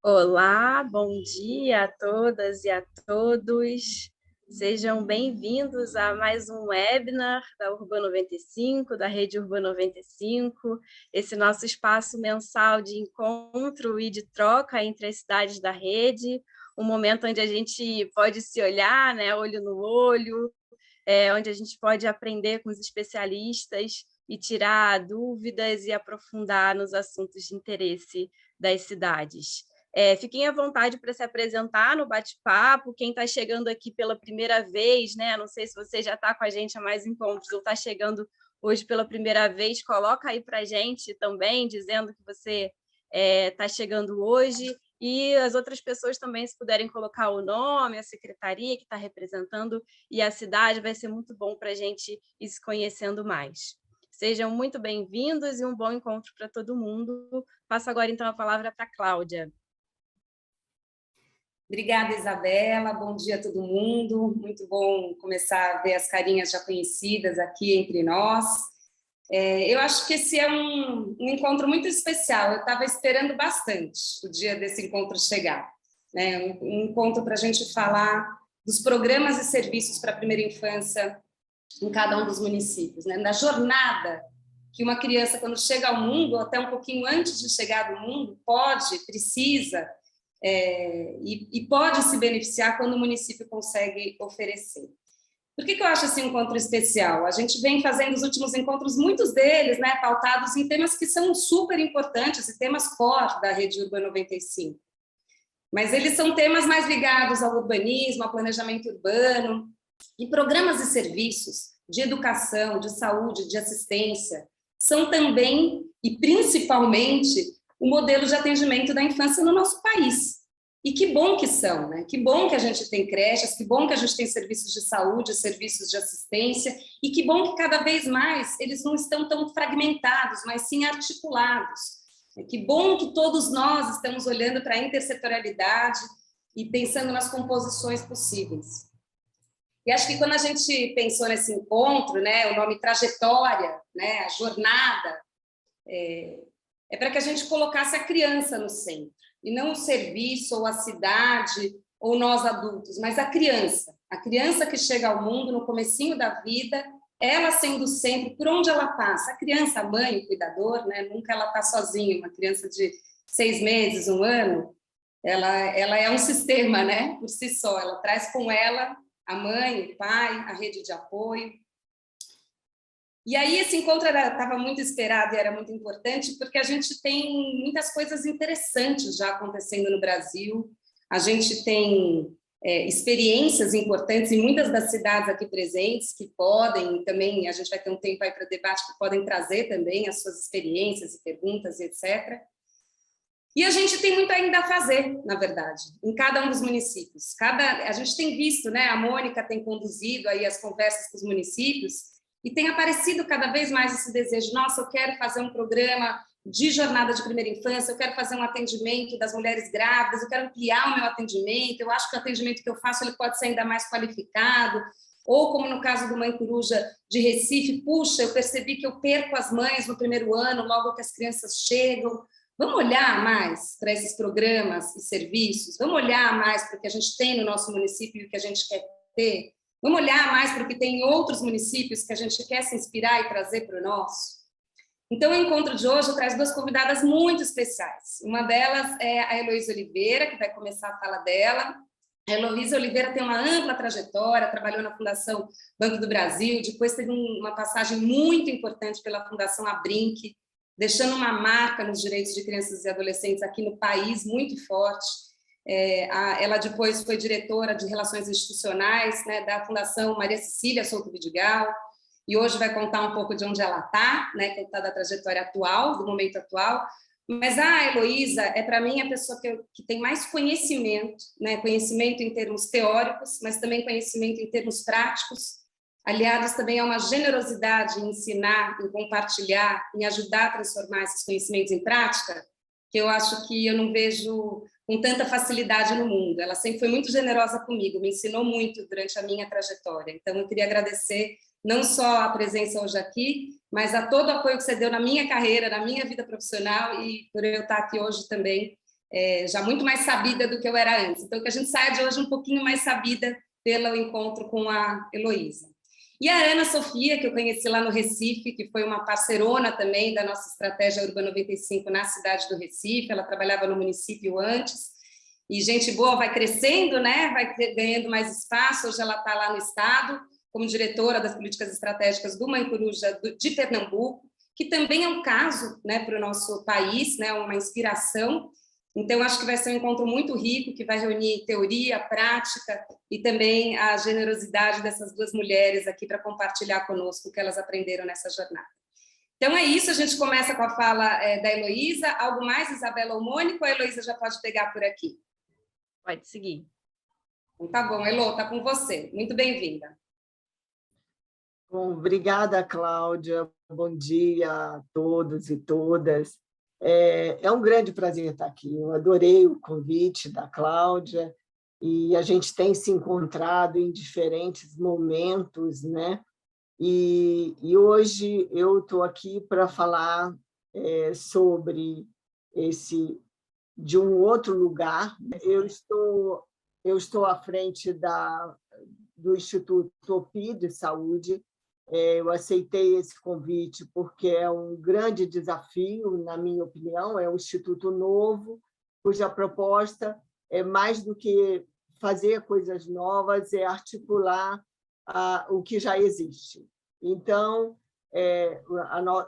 Olá, bom dia a todas e a todos. Sejam bem-vindos a mais um webinar da Urban 95, da Rede Urban 95, esse nosso espaço mensal de encontro e de troca entre as cidades da rede, um momento onde a gente pode se olhar, né, olho no olho, onde a gente pode aprender com os especialistas e tirar dúvidas e aprofundar nos assuntos de interesse das cidades. Fiquem à vontade para se apresentar no bate-papo. Quem está chegando aqui pela primeira vez, né? Não sei se você já está com a gente há mais encontros ou está chegando hoje pela primeira vez, coloca aí para a gente também, dizendo que você está chegando hoje. E as outras pessoas também, se puderem colocar o nome, a secretaria que está representando e a cidade, vai ser muito bom para a gente ir se conhecendo mais. Sejam muito bem-vindos e um bom encontro para todo mundo. Passo agora, então, a palavra para a Cláudia. Obrigada, Isabela. Bom dia a todo mundo. Muito bom começar a ver as carinhas já conhecidas aqui entre nós. Eu acho que esse é um encontro muito especial. Eu estava esperando bastante o dia desse encontro chegar, né? Um encontro para a gente falar dos programas e serviços para a primeira infância em cada um dos municípios, né? Da jornada que uma criança, quando chega ao mundo, até um pouquinho antes de chegar do mundo, precisa e pode se beneficiar quando o município consegue oferecer. Por que eu acho esse encontro especial? A gente vem fazendo os últimos encontros, muitos deles, né, pautados em temas que são super importantes, e temas core da Rede Urban 95. Mas eles são temas mais ligados ao urbanismo, ao planejamento urbano, e programas e serviços de educação, de saúde, de assistência, são também, e principalmente, o modelo de atendimento da infância no nosso país. E que bom que são, né? Que bom que a gente tem creches, que bom que a gente tem serviços de saúde, serviços de assistência, e que bom que cada vez mais eles não estão tão fragmentados, mas sim articulados. Que bom que todos nós estamos olhando para a intersetorialidade e pensando nas composições possíveis. E acho que quando a gente pensou nesse encontro, né, o nome trajetória, né, a jornada, é para que a gente colocasse a criança no centro, e não o serviço, ou a cidade, ou nós adultos, mas a criança que chega ao mundo no comecinho da vida, ela sendo o centro, por onde ela passa. A criança, a mãe, o cuidador, né, nunca ela está sozinha, uma criança de 6 meses, 1 ano, ela é um sistema, né, por si só, ela traz com ela a mãe, o pai, a rede de apoio. E aí esse encontro estava muito esperado e era muito importante, porque a gente tem muitas coisas interessantes já acontecendo no Brasil, a gente tem experiências importantes em muitas das cidades aqui presentes, que podem também, a gente vai ter um tempo aí para debate, que podem trazer também as suas experiências e perguntas, etc. E a gente tem muito ainda a fazer, na verdade, em cada um dos municípios. A gente tem visto, né, a Mônica tem conduzido aí as conversas com os municípios, e tem aparecido cada vez mais esse desejo, nossa, eu quero fazer um programa de jornada de primeira infância, eu quero fazer um atendimento das mulheres grávidas, eu quero ampliar o meu atendimento, eu acho que o atendimento que eu faço ele pode ser ainda mais qualificado, ou como no caso do Mãe Coruja de Recife, puxa, eu percebi que eu perco as mães no primeiro ano, logo que as crianças chegam. Vamos olhar mais para esses programas e serviços, vamos olhar mais para o que a gente tem no nosso município e o que a gente quer ter. Vamos olhar mais para o que tem em outros municípios que a gente quer se inspirar e trazer para o nosso? Então, o encontro de hoje traz 2 convidadas muito especiais. Uma delas é a Heloísa Oliveira, que vai começar a fala dela. A Heloísa Oliveira tem uma ampla trajetória, trabalhou na Fundação Banco do Brasil, depois teve uma passagem muito importante pela Fundação Abrinq, deixando uma marca nos direitos de crianças e adolescentes aqui no país muito forte. Ela depois foi diretora de Relações Institucionais, né, da Fundação Maria Cecília Souto Vidigal, e hoje vai contar um pouco de onde ela está, né, contar da trajetória atual, do momento atual. Mas a Heloísa é, para mim, a pessoa que tem mais conhecimento, né, conhecimento em termos teóricos, mas também conhecimento em termos práticos, aliados também a uma generosidade em ensinar, em compartilhar, em ajudar a transformar esses conhecimentos em prática, que eu acho que eu não vejo com tanta facilidade no mundo. Ela sempre foi muito generosa comigo, me ensinou muito durante a minha trajetória. Então, eu queria agradecer não só a presença hoje aqui, mas a todo o apoio que você deu na minha carreira, na minha vida profissional, e por eu estar aqui hoje também já muito mais sabida do que eu era antes. Então, que a gente saia de hoje um pouquinho mais sabida pelo encontro com a Heloísa. E a Ana Sofia, que eu conheci lá no Recife, que foi uma parceirona também da nossa estratégia Urbana 95 na cidade do Recife, ela trabalhava no município antes, e gente boa vai crescendo, né? Vai ganhando mais espaço, hoje ela está lá no estado, como diretora das políticas estratégicas do Mãe Coruja de Pernambuco, que também é um caso, né, para o nosso país, né, uma inspiração. Então, acho que vai ser um encontro muito rico, que vai reunir teoria, prática e também a generosidade dessas duas mulheres aqui para compartilhar conosco o que elas aprenderam nessa jornada. Então, é isso, a gente começa com a fala da Heloísa. Algo mais, Isabela ou Mônica, ou a Heloísa já pode pegar por aqui? Pode seguir. Então, tá bom, Elo, está com você. Muito bem-vinda. Bom, obrigada, Cláudia. Bom dia a todos e todas. É um grande prazer estar aqui. Eu adorei o convite da Cláudia e a gente tem se encontrado em diferentes momentos, né? E hoje eu estou aqui para falar sobre de um outro lugar. Eu estou à frente do Instituto OPI de Saúde. Eu aceitei esse convite porque é um grande desafio, na minha opinião, é um instituto novo, cuja proposta é mais do que fazer coisas novas, é articular o que já existe. Então,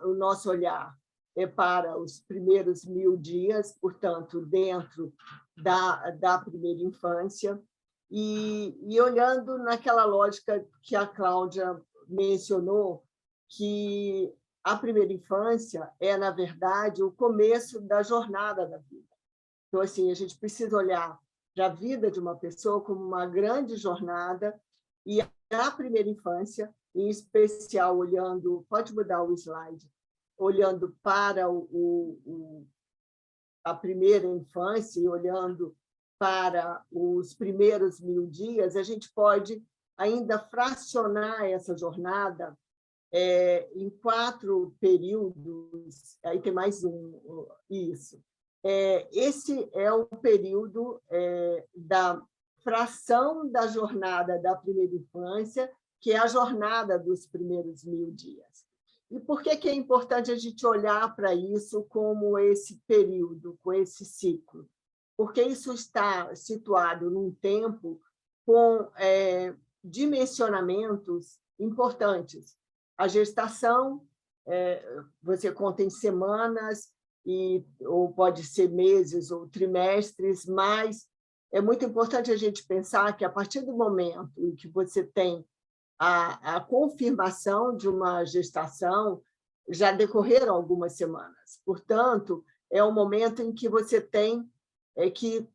o nosso olhar é para os primeiros 1000 dias, portanto, dentro da primeira infância, e olhando naquela lógica que a Cláudia mencionou, que a primeira infância é, na verdade, o começo da jornada da vida. Então, assim, a gente precisa olhar para a vida de uma pessoa como uma grande jornada, e a primeira infância, em especial, olhando, pode mudar o slide, olhando para a primeira infância e olhando para os primeiros 1000 dias, a gente pode ainda fracionar essa jornada em 4 períodos. Aí tem mais isso. Esse é o período da fração da jornada da primeira infância, que é a jornada dos primeiros 1000 dias. E por que é importante a gente olhar para isso como esse período, com esse ciclo? Porque isso está situado num tempo com dimensionamentos importantes. A gestação, você conta em semanas, ou pode ser meses ou trimestres, mas é muito importante a gente pensar que, a partir do momento em que você tem a confirmação de uma gestação, já decorreram algumas semanas. Portanto, é um momento em que você tem que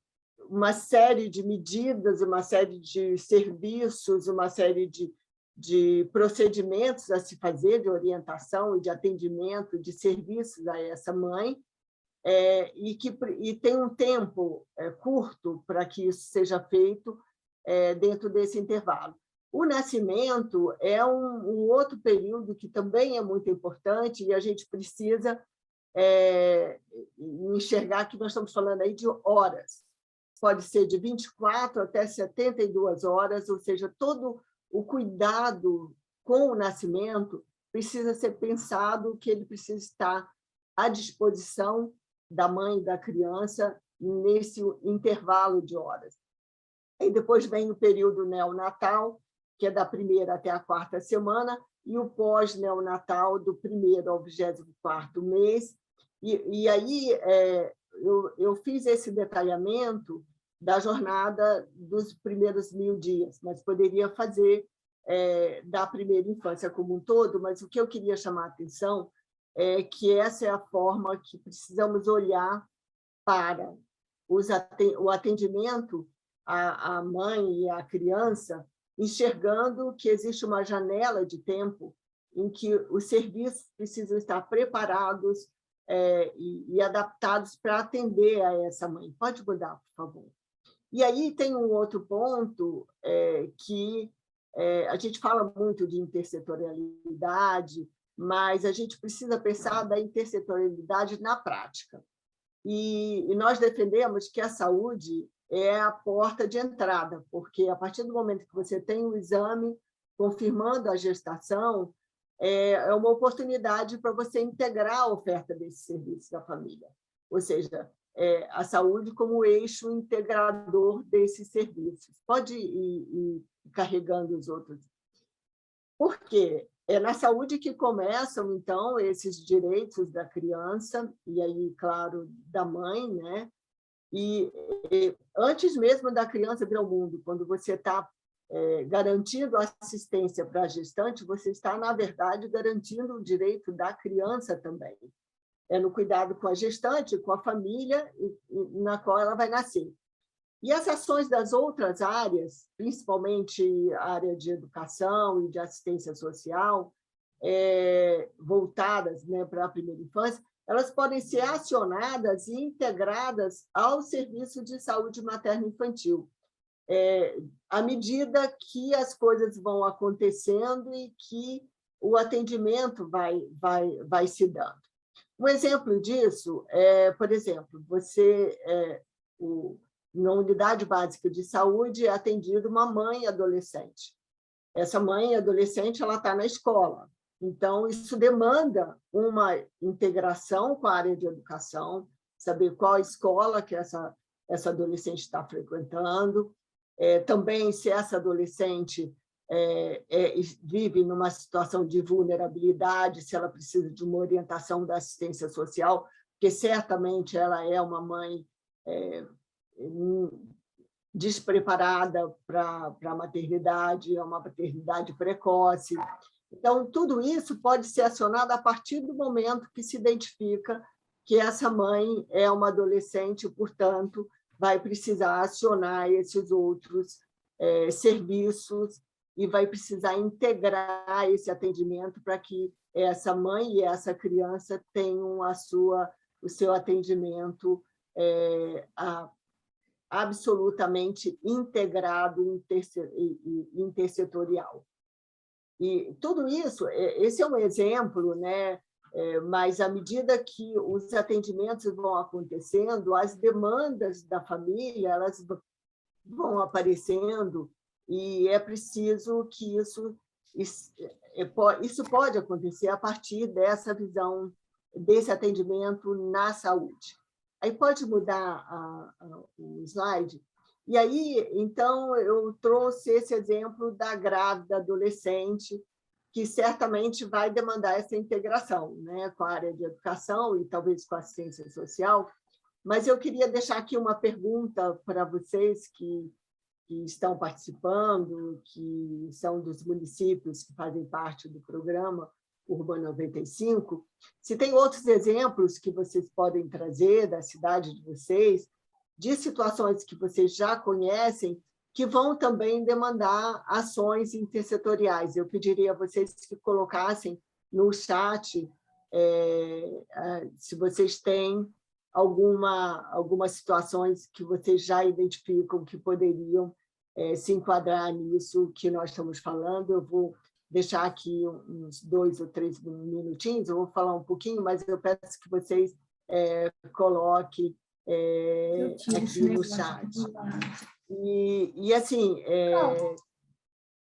uma série de medidas, uma série de serviços, uma série de procedimentos a se fazer, de orientação e de atendimento, de serviços a essa mãe, e tem um tempo curto para que isso seja feito dentro desse intervalo. O nascimento é um outro período que também é muito importante, e a gente precisa enxergar que nós estamos falando aí de horas. Pode ser de 24 até 72 horas, ou seja, todo o cuidado com o nascimento precisa ser pensado, que ele precisa estar à disposição da mãe e da criança nesse intervalo de horas. E depois vem o período neonatal, que é da 1ª até a 4ª semana, e o pós-neonatal, do 1º ao 24º mês. E aí eu fiz esse detalhamento da jornada dos primeiros 1000 dias, mas poderia fazer da primeira infância como um todo, mas o que eu queria chamar a atenção é que essa é a forma que precisamos olhar para o atendimento à mãe e à criança, enxergando que existe uma janela de tempo em que os serviços precisam estar preparados e adaptados para atender a essa mãe. Pode mudar, por favor. E aí tem um outro ponto que a gente fala muito de intersetorialidade, mas a gente precisa pensar da intersetorialidade na prática. E nós defendemos que a saúde é a porta de entrada, porque a partir do momento que você tem um exame confirmando a gestação, é uma oportunidade para você integrar a oferta desse serviço da família. Ou seja, a saúde como eixo integrador desses serviços. Pode ir carregando os outros. Por quê? É na saúde que começam, então, esses direitos da criança, e aí, claro, da mãe, né? E antes mesmo da criança vir ao mundo, quando você está garantindo assistência para a gestante, você está, na verdade, garantindo o direito da criança também. No cuidado com a gestante, com a família na qual ela vai nascer. E as ações das outras áreas, principalmente a área de educação e de assistência social, voltadas, né, para a primeira infância, elas podem ser acionadas e integradas ao serviço de saúde materno-infantil, à medida que as coisas vão acontecendo e que o atendimento vai se dando. Um exemplo disso por exemplo, na unidade básica de saúde é atendida uma mãe adolescente. Essa mãe adolescente ela está na escola, então isso demanda uma integração com a área de educação, saber qual escola que essa adolescente está frequentando, também se essa adolescente vive numa situação de vulnerabilidade, se ela precisa de uma orientação da assistência social, porque certamente ela é uma mãe despreparada para a maternidade, é uma maternidade precoce. Então, tudo isso pode ser acionado a partir do momento que se identifica que essa mãe é uma adolescente, portanto, vai precisar acionar esses outros serviços e vai precisar integrar esse atendimento para que essa mãe e essa criança tenham o seu atendimento absolutamente integrado e intersetorial. E tudo isso, esse é um exemplo, né? Mas, à medida que os atendimentos vão acontecendo, as demandas da família elas vão aparecendo e é preciso que isso pode acontecer a partir dessa visão, desse atendimento na saúde. Aí pode mudar o slide. E aí, então, eu trouxe esse exemplo da grávida adolescente, que certamente vai demandar essa integração, né, com a área de educação e talvez com a assistência social. Mas eu queria deixar aqui uma pergunta para vocês que estão participando, que são dos municípios que fazem parte do programa Urbano 95, se tem outros exemplos que vocês podem trazer da cidade de vocês, de situações que vocês já conhecem, que vão também demandar ações intersetoriais. Eu pediria a vocês que colocassem no chat se vocês têm algumas situações que vocês já identificam que poderiam se enquadrar nisso que nós estamos falando. Eu vou deixar aqui uns 2 ou 3 minutinhos, eu vou falar um pouquinho, mas eu peço que vocês coloquem aqui no chat. E assim,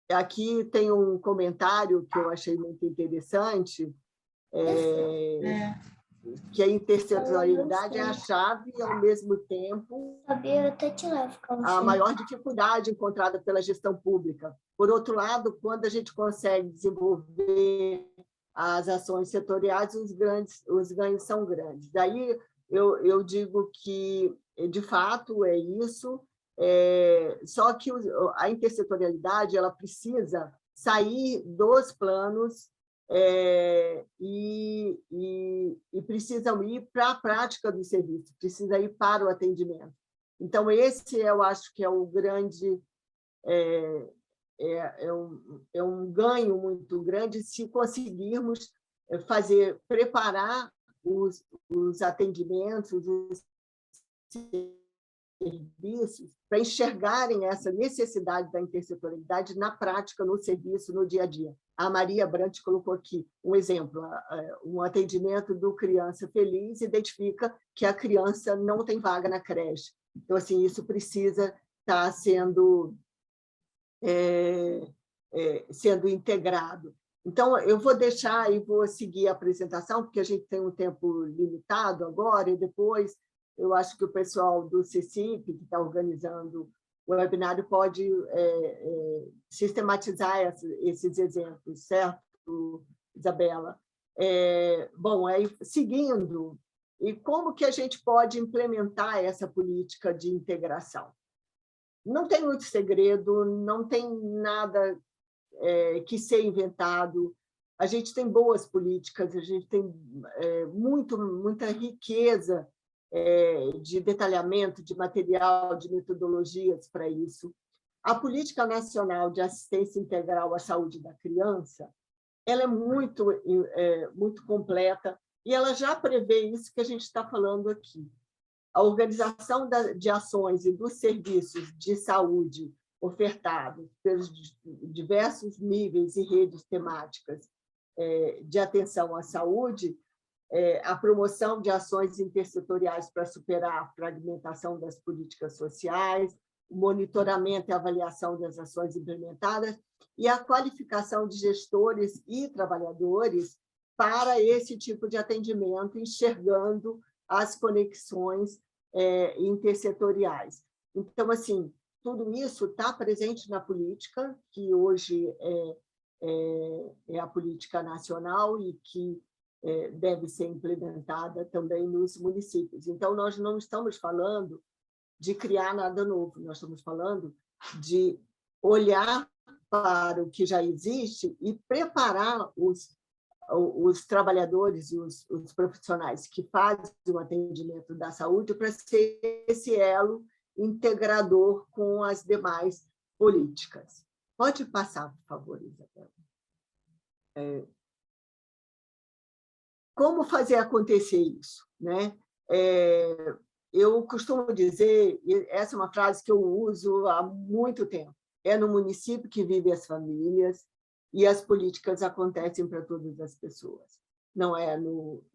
aqui tem um comentário que eu achei muito interessante, que a intersetorialidade é a chave e, ao mesmo tempo, a maior dificuldade encontrada pela gestão pública. Por outro lado, quando a gente consegue desenvolver as ações setoriais, os ganhos são grandes. Daí eu digo que, de fato, é isso, só que a intersetorialidade ela precisa sair dos planos e precisam ir para a prática do serviço, precisa ir para o atendimento. Então, esse eu acho que é o grande... É um ganho muito grande se conseguirmos preparar os atendimentos, os serviços para enxergarem essa necessidade da intersetorialidade na prática, no serviço, no dia a dia. A Maria Brant colocou aqui um exemplo, um atendimento do Criança Feliz identifica que a criança não tem vaga na creche. Então, assim, isso precisa estar sendo integrado. Então, eu vou deixar e vou seguir a apresentação, porque a gente tem um tempo limitado agora, e depois eu acho que o pessoal do CECIP, que está organizando o webinário, pode sistematizar esses exemplos, certo, Isabela? Bom, aí, seguindo, e como que a gente pode implementar essa política de integração? Não tem muito segredo, não tem nada que ser inventado. A gente tem boas políticas, a gente tem muita riqueza de detalhamento, de material, de metodologias para isso. A Política Nacional de Assistência Integral à Saúde da Criança, ela é muito completa e ela já prevê isso que a gente está falando aqui. A organização de ações e dos serviços de saúde ofertados pelos diversos níveis e redes temáticas de atenção à saúde, a promoção de ações intersetoriais para superar a fragmentação das políticas sociais, o monitoramento e avaliação das ações implementadas e a qualificação de gestores e trabalhadores para esse tipo de atendimento, enxergando as conexões intersetoriais. Então, assim, tudo isso está presente na política, que hoje é a política nacional e que deve ser implementada também nos municípios. Então, nós não estamos falando de criar nada novo, nós estamos falando de olhar para o que já existe e preparar os trabalhadores e os profissionais que fazem o atendimento da saúde para ser esse elo integrador com as demais políticas. Pode passar, por favor, Isabela. Como fazer acontecer isso, né? Eu costumo dizer, e essa é uma frase que eu uso há muito tempo, é no município que vivem as famílias e as políticas acontecem para todas as pessoas. Não é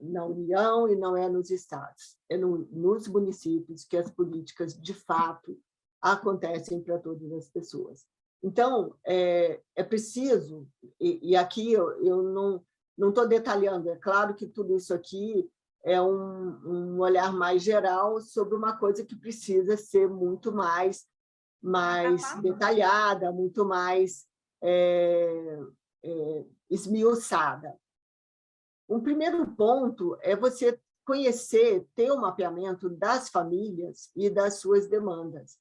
na União e não é nos estados, é nos municípios que as políticas, de fato, acontecem para todas as pessoas. Então, é preciso, e aqui eu não estou detalhando, é claro que tudo isso aqui é um olhar mais geral sobre uma coisa que precisa ser muito mais detalhada, muito mais esmiuçada. Um primeiro ponto é você conhecer, ter um mapeamento das famílias e das suas demandas,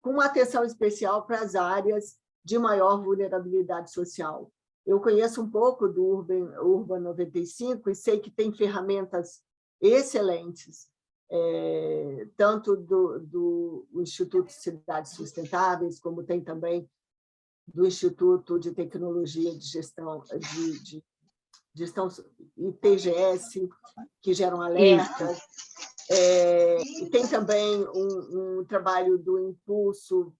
com uma atenção especial para as áreas de maior vulnerabilidade social. Eu conheço um pouco do Urban 95 e sei que tem ferramentas excelentes, tanto do Instituto de Cidades Sustentáveis, como tem também do Instituto de Tecnologia de Gestão ITGS, que geram alertas. E tem também um trabalho do Impulso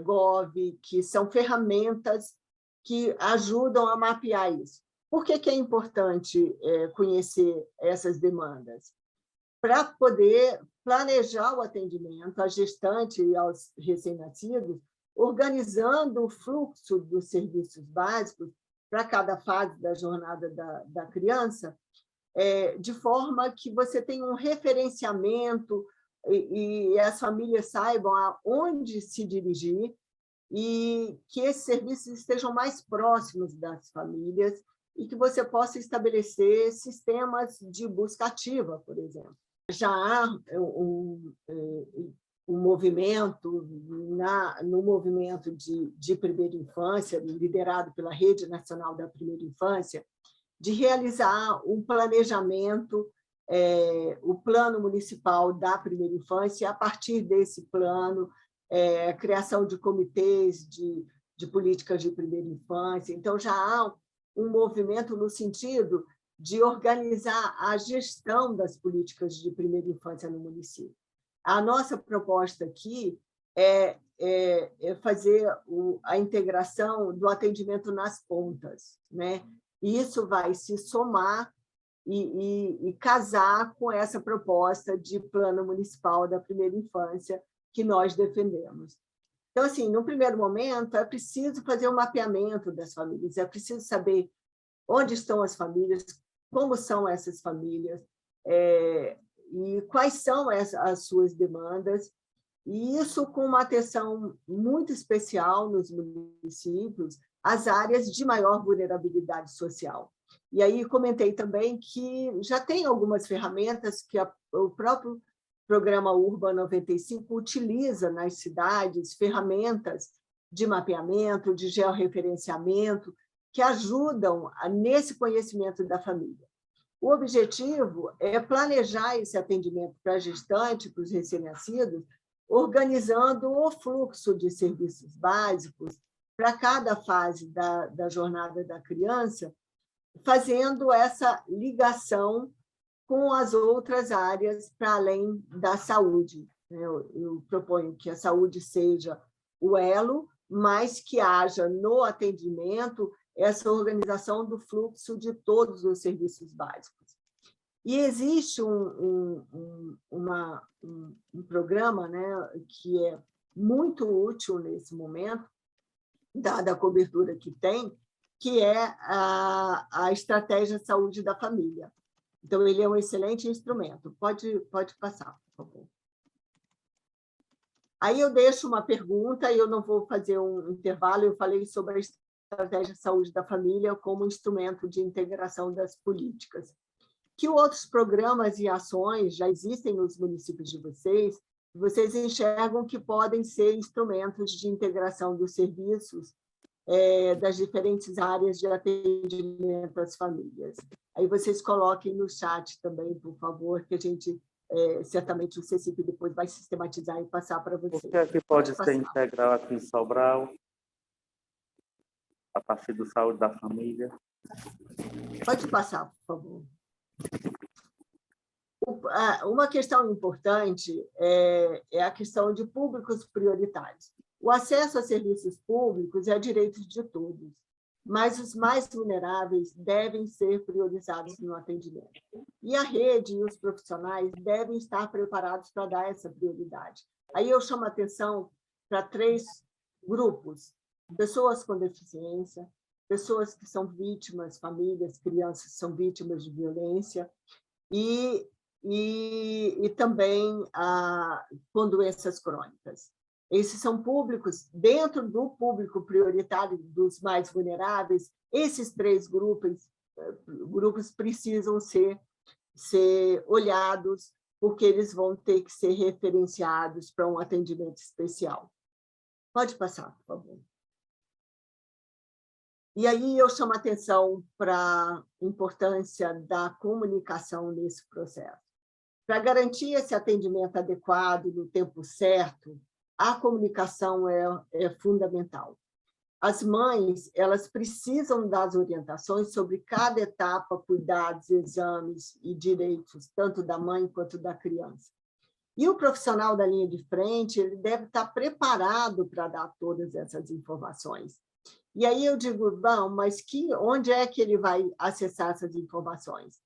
Gov, que são ferramentas que ajudam a mapear isso. Por que é importante conhecer essas demandas? Para poder planejar o atendimento à gestante e aos recém-nascidos, organizando o fluxo dos serviços básicos para cada fase da jornada da criança, de forma que você tenha um referenciamento e as famílias saibam aonde se dirigir e que esses serviços estejam mais próximos das famílias e que você possa estabelecer sistemas de busca ativa, por exemplo. Já há um movimento, no movimento de primeira infância, liderado pela Rede Nacional da Primeira Infância, de realizar um planejamento, o Plano Municipal da Primeira Infância, e, a partir desse plano, a criação de comitês de políticas de primeira infância. Então, já há um movimento no sentido de organizar a gestão das políticas de primeira infância no município. A nossa proposta aqui é fazer a integração do atendimento nas pontas, né? E isso vai se somar e casar com essa proposta de plano municipal da primeira infância que nós defendemos. Então, assim, no primeiro momento, é preciso fazer um mapeamento das famílias, é preciso saber onde estão as famílias, como são essas famílias, e quais são as suas demandas, e isso com uma atenção muito especial nos municípios, às áreas de maior vulnerabilidade social. E aí comentei também que já tem algumas ferramentas que o próprio Programa Urban 95 utiliza nas cidades, ferramentas de mapeamento, de georreferenciamento, que ajudam nesse conhecimento da família. O objetivo é planejar esse atendimento para a gestante, para os recém-nascidos, organizando o fluxo de serviços básicos para cada fase da jornada da criança, fazendo essa ligação com as outras áreas para além da saúde. Eu proponho que a saúde seja o elo, mas que haja no atendimento essa organização do fluxo de todos os serviços básicos. E existe um programa, né, que é muito útil nesse momento, dada a cobertura que tem, que é a Estratégia Saúde da Família. Então, ele é um excelente instrumento. Pode passar, por favor. Aí eu deixo uma pergunta, e eu não vou fazer um intervalo, eu falei sobre a Estratégia Saúde da Família como instrumento de integração das políticas. Que outros programas e ações já existem nos municípios de vocês enxergam que podem ser instrumentos de integração dos serviços das diferentes áreas de atendimento às famílias. Aí vocês coloquem no chat também, por favor, que a gente, certamente, o CECIP depois vai sistematizar e passar para vocês. O que é que pode ser integral aqui em Sobral, a partir do Saúde da Família? Pode passar, por favor. Uma questão importante é a questão de públicos prioritários. O acesso a serviços públicos é direito de todos, mas os mais vulneráveis devem ser priorizados no atendimento. E a rede e os profissionais devem estar preparados para dar essa prioridade. Aí eu chamo a atenção para 3 grupos: pessoas com deficiência, pessoas que são vítimas, famílias, crianças que são vítimas de violência, e também com doenças crônicas. Esses são públicos, dentro do público prioritário dos mais vulneráveis, esses 3 grupos precisam ser olhados, porque eles vão ter que ser referenciados para um atendimento especial. Pode passar, por favor. E aí eu chamo a atenção para a importância da comunicação nesse processo. Para garantir esse atendimento adequado no tempo certo, a comunicação é fundamental. As mães, elas precisam das orientações sobre cada etapa, cuidados, exames e direitos, tanto da mãe quanto da criança. E o profissional da linha de frente, ele deve estar preparado para dar todas essas informações. E aí eu digo, bom, mas onde é que ele vai acessar essas informações?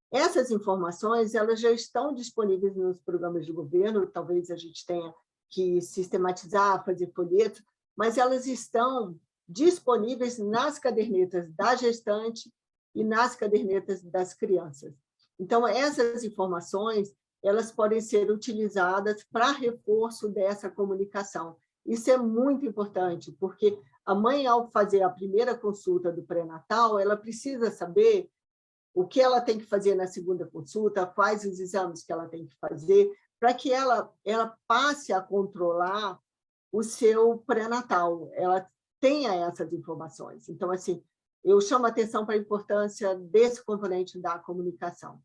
Essas informações, elas já estão disponíveis nos programas de governo, talvez a gente tenha que sistematizar, fazer folhetos, mas elas estão disponíveis nas cadernetas da gestante e nas cadernetas das crianças. Então, essas informações, elas podem ser utilizadas para reforço dessa comunicação. Isso é muito importante, porque a mãe, ao fazer a primeira consulta do pré-natal, ela precisa saber o que ela tem que fazer na segunda consulta, quais os exames que ela tem que fazer, para que ela passe a controlar o seu pré-natal, ela tenha essas informações. Então, assim, eu chamo a atenção para a importância desse componente da comunicação.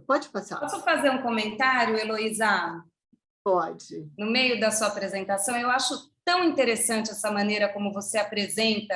Pode passar. Posso fazer um comentário, Heloísa? Pode. No meio da sua apresentação, eu acho tão interessante essa maneira como você apresenta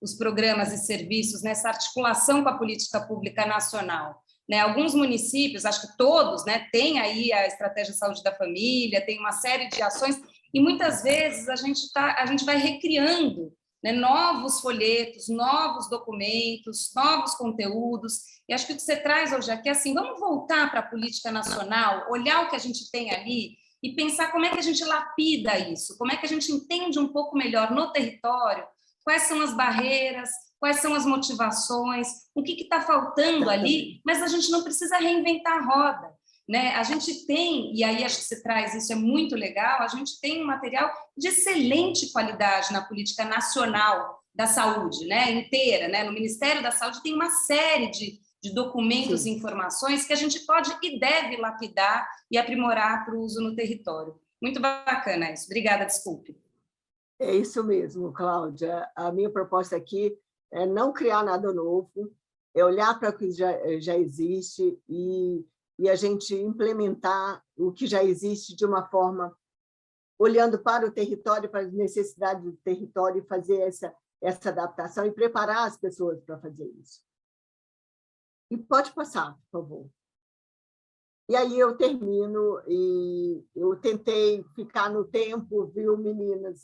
os programas e serviços nessa articulação com a política pública nacional. né? Alguns municípios, acho que todos, né, têm aí a estratégia de saúde da família, tem uma série de ações, e muitas vezes a gente vai recriando, né, novos folhetos, novos documentos, novos conteúdos, e acho que o que você traz hoje aqui é assim, vamos voltar para a política nacional, olhar o que a gente tem ali e pensar como é que a gente lapida isso, como é que a gente entende um pouco melhor no território, quais são as barreiras, quais são as motivações, o que está faltando ali, mas a gente não precisa reinventar a roda, né? A gente tem, e aí acho que você traz isso, é muito legal, a gente tem um material de excelente qualidade na política nacional da saúde, né? Inteira, né? No Ministério da Saúde tem uma série de documentos e informações que a gente pode e deve lapidar e aprimorar para o uso no território. Muito bacana isso. Obrigada, desculpe. É isso mesmo, Cláudia. A minha proposta aqui é não criar nada novo, é olhar para o que já existe e a gente implementar o que já existe de uma forma, olhando para o território, para as necessidades do território, e fazer essa adaptação e preparar as pessoas para fazer isso. E pode passar, por favor. E aí eu termino, e eu tentei ficar no tempo, viu, meninas?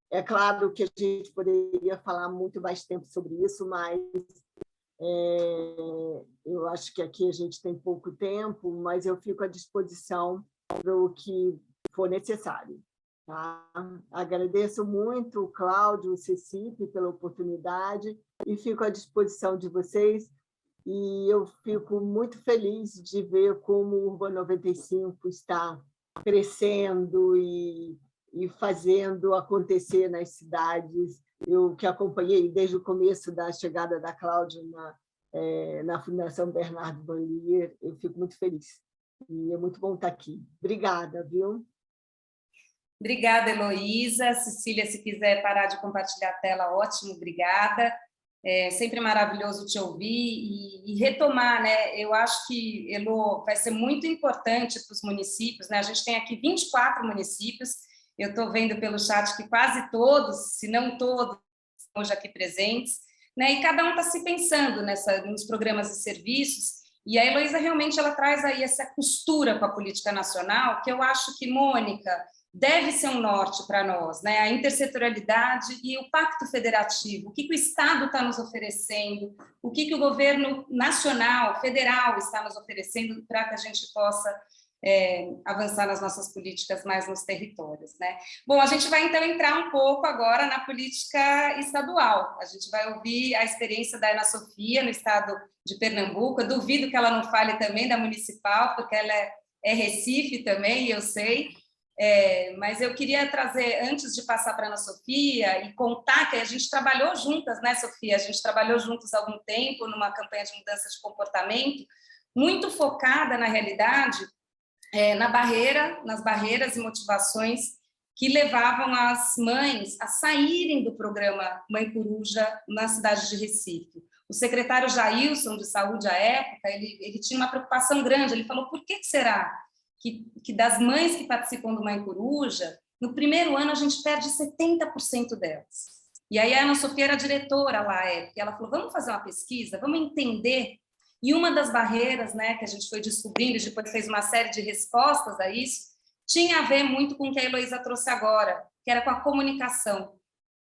É claro que a gente poderia falar muito mais tempo sobre isso, mas eu acho que aqui a gente tem pouco tempo, mas eu fico à disposição para o que for necessário. Tá? Agradeço muito o Cláudio, o Cecipe, pela oportunidade e fico à disposição de vocês. E eu fico muito feliz de ver como o Urbano 95 está crescendo e fazendo acontecer nas cidades. Eu que acompanhei desde o começo da chegada da Cláudia na Fundação Bernardo Banlier, eu fico muito feliz. E é muito bom estar aqui. Obrigada, viu? Obrigada, Heloísa. Cecília, se quiser parar de compartilhar a tela, ótimo, obrigada. É sempre maravilhoso te ouvir e retomar, né? Eu acho que, Elo, vai ser muito importante para os municípios, né? A gente tem aqui 24 municípios, eu estou vendo pelo chat que quase todos, se não todos, estão hoje aqui presentes, né? E cada um está se pensando nos programas e serviços, e a Heloísa realmente ela traz aí essa costura com a política nacional, que eu acho que, Mônica, deve ser um norte para nós, né? A intersetorialidade e o pacto federativo, o que o Estado está nos oferecendo, o que o governo nacional, federal está nos oferecendo para que a gente possa avançar nas nossas políticas mais nos territórios, né? Bom, a gente vai então entrar um pouco agora na política estadual. A gente vai ouvir a experiência da Ana Sofia no estado de Pernambuco. Eu duvido que ela não fale também da municipal, porque ela é Recife também, eu sei. Mas eu queria trazer, antes de passar para a Ana Sofia, e contar que a gente trabalhou juntas, né, Sofia? A gente trabalhou juntos há algum tempo numa campanha de mudança de comportamento, muito focada, na realidade, nas barreiras e motivações que levavam as mães a saírem do programa Mãe Coruja na cidade de Recife. O secretário Jailson, de saúde à época, ele tinha uma preocupação grande, ele falou, por que será que das mães que participam do Mãe Coruja, no primeiro ano a gente perde 70% delas. E aí a Ana Sofia era diretora lá, e ela falou, vamos fazer uma pesquisa, vamos entender. E uma das barreiras, né, que a gente foi descobrindo, e depois fez uma série de respostas a isso, tinha a ver muito com o que a Heloísa trouxe agora, que era com a comunicação.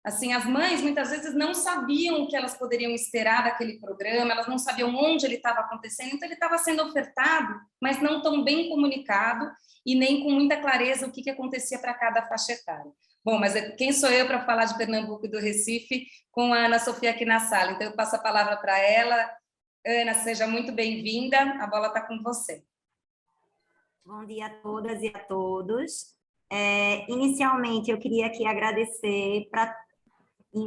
Assim, as mães muitas vezes não sabiam o que elas poderiam esperar daquele programa, elas não sabiam onde ele estava acontecendo, então ele estava sendo ofertado, mas não tão bem comunicado e nem com muita clareza o que acontecia para cada faixa etária. Bom, mas quem sou eu para falar de Pernambuco e do Recife com a Ana Sofia aqui na sala? Então eu passo a palavra para ela. Ana, seja muito bem-vinda, a bola está com você. Bom dia a todas e a todos. Inicialmente, eu queria aqui agradecer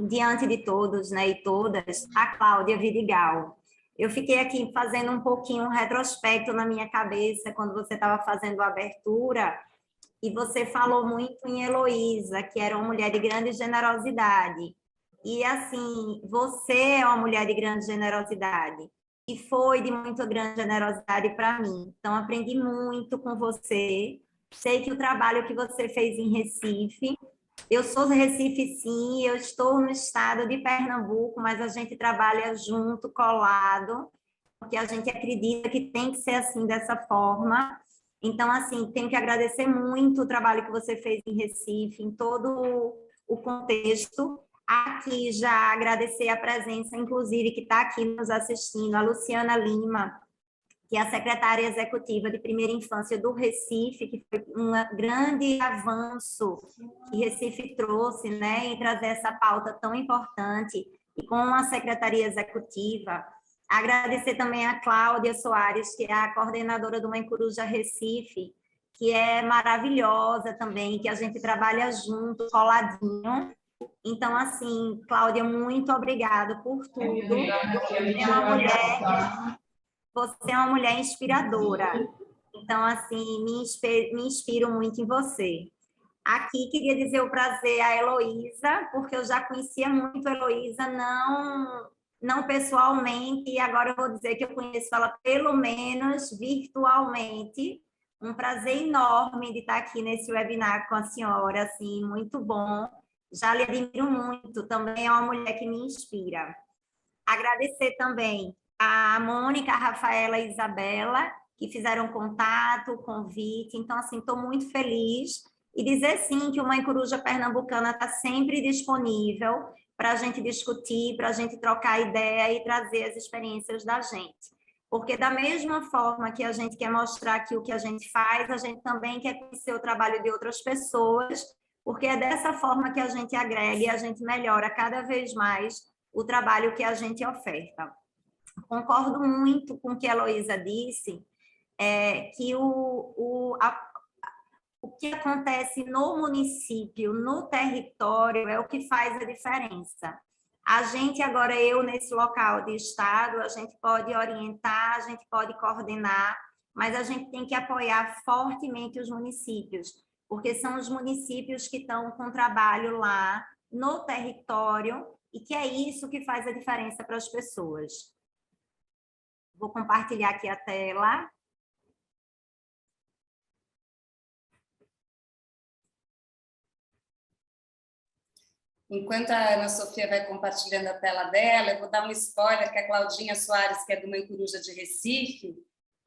diante de todos, né, e todas, a Cláudia Vidigal. Eu fiquei aqui fazendo um pouquinho um retrospecto na minha cabeça quando você estava fazendo a abertura e você falou muito em Heloísa, que era uma mulher de grande generosidade. E, assim, você é uma mulher de grande generosidade e foi de muito grande generosidade para mim. Então, aprendi muito com você. Sei que o trabalho que você fez em Recife Eu sou de Recife, sim, eu estou no estado de Pernambuco, mas a gente trabalha junto, colado, porque a gente acredita que tem que ser assim, dessa forma. Então, assim, tenho que agradecer muito o trabalho que você fez em Recife, em todo o contexto. Aqui já agradecer a presença, inclusive, que está aqui nos assistindo, a Luciana Lima, que é a secretária executiva de primeira infância do Recife, que foi um grande avanço que Recife trouxe, né, em trazer essa pauta tão importante, e com a secretaria executiva. Agradecer também a Cláudia Soares, que é a coordenadora do Mãe Coruja Recife, que é maravilhosa também, que a gente trabalha junto, coladinho. Então, assim, Cláudia, muito obrigada por tudo. Você é uma mulher inspiradora. Então, assim, me inspiro muito em você. Aqui, queria dizer o prazer à Heloísa, porque eu já conhecia muito a Heloísa, não pessoalmente, e agora eu vou dizer que eu conheço ela pelo menos virtualmente. Um prazer enorme de estar aqui nesse webinar com a senhora, assim, muito bom. Já lhe admiro muito, também é uma mulher que me inspira. Agradecer também a Mônica, a Rafaela e a Isabela, que fizeram contato, convite. Então, assim, estou muito feliz. E dizer, sim, que o Mãe Coruja Pernambucana está sempre disponível para a gente discutir, para a gente trocar ideia e trazer as experiências da gente. Porque da mesma forma que a gente quer mostrar aqui o que a gente faz, a gente também quer conhecer o trabalho de outras pessoas, porque é dessa forma que a gente agrega e a gente melhora cada vez mais o trabalho que a gente oferta. Concordo muito com o que a Heloísa disse, que o que acontece no município, no território, é o que faz a diferença. A gente, agora eu, nesse local de estado, a gente pode orientar, a gente pode coordenar, mas a gente tem que apoiar fortemente os municípios, porque são os municípios que estão com trabalho lá no território, e que é isso que faz a diferença para as pessoas. Vou compartilhar aqui a tela. Enquanto a Ana Sofia vai compartilhando a tela dela, eu vou dar um spoiler que a Claudinha Soares, que é do Mãe Coruja de Recife,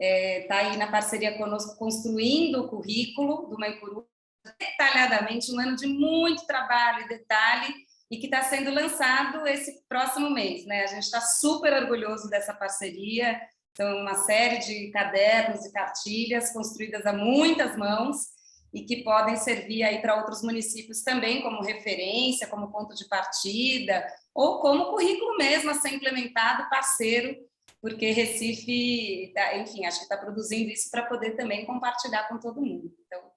está aí na parceria conosco, construindo o currículo do Mãe Coruja, detalhadamente, um ano de muito trabalho e detalhe, e que está sendo lançado esse próximo mês, né? A gente está super orgulhoso dessa parceria, são uma série de cadernos e cartilhas construídas a muitas mãos e que podem servir aí para outros municípios também como referência, como ponto de partida, ou como currículo mesmo a ser implementado, parceiro, porque Recife, enfim, acho que está produzindo isso para poder também compartilhar com todo mundo. Então,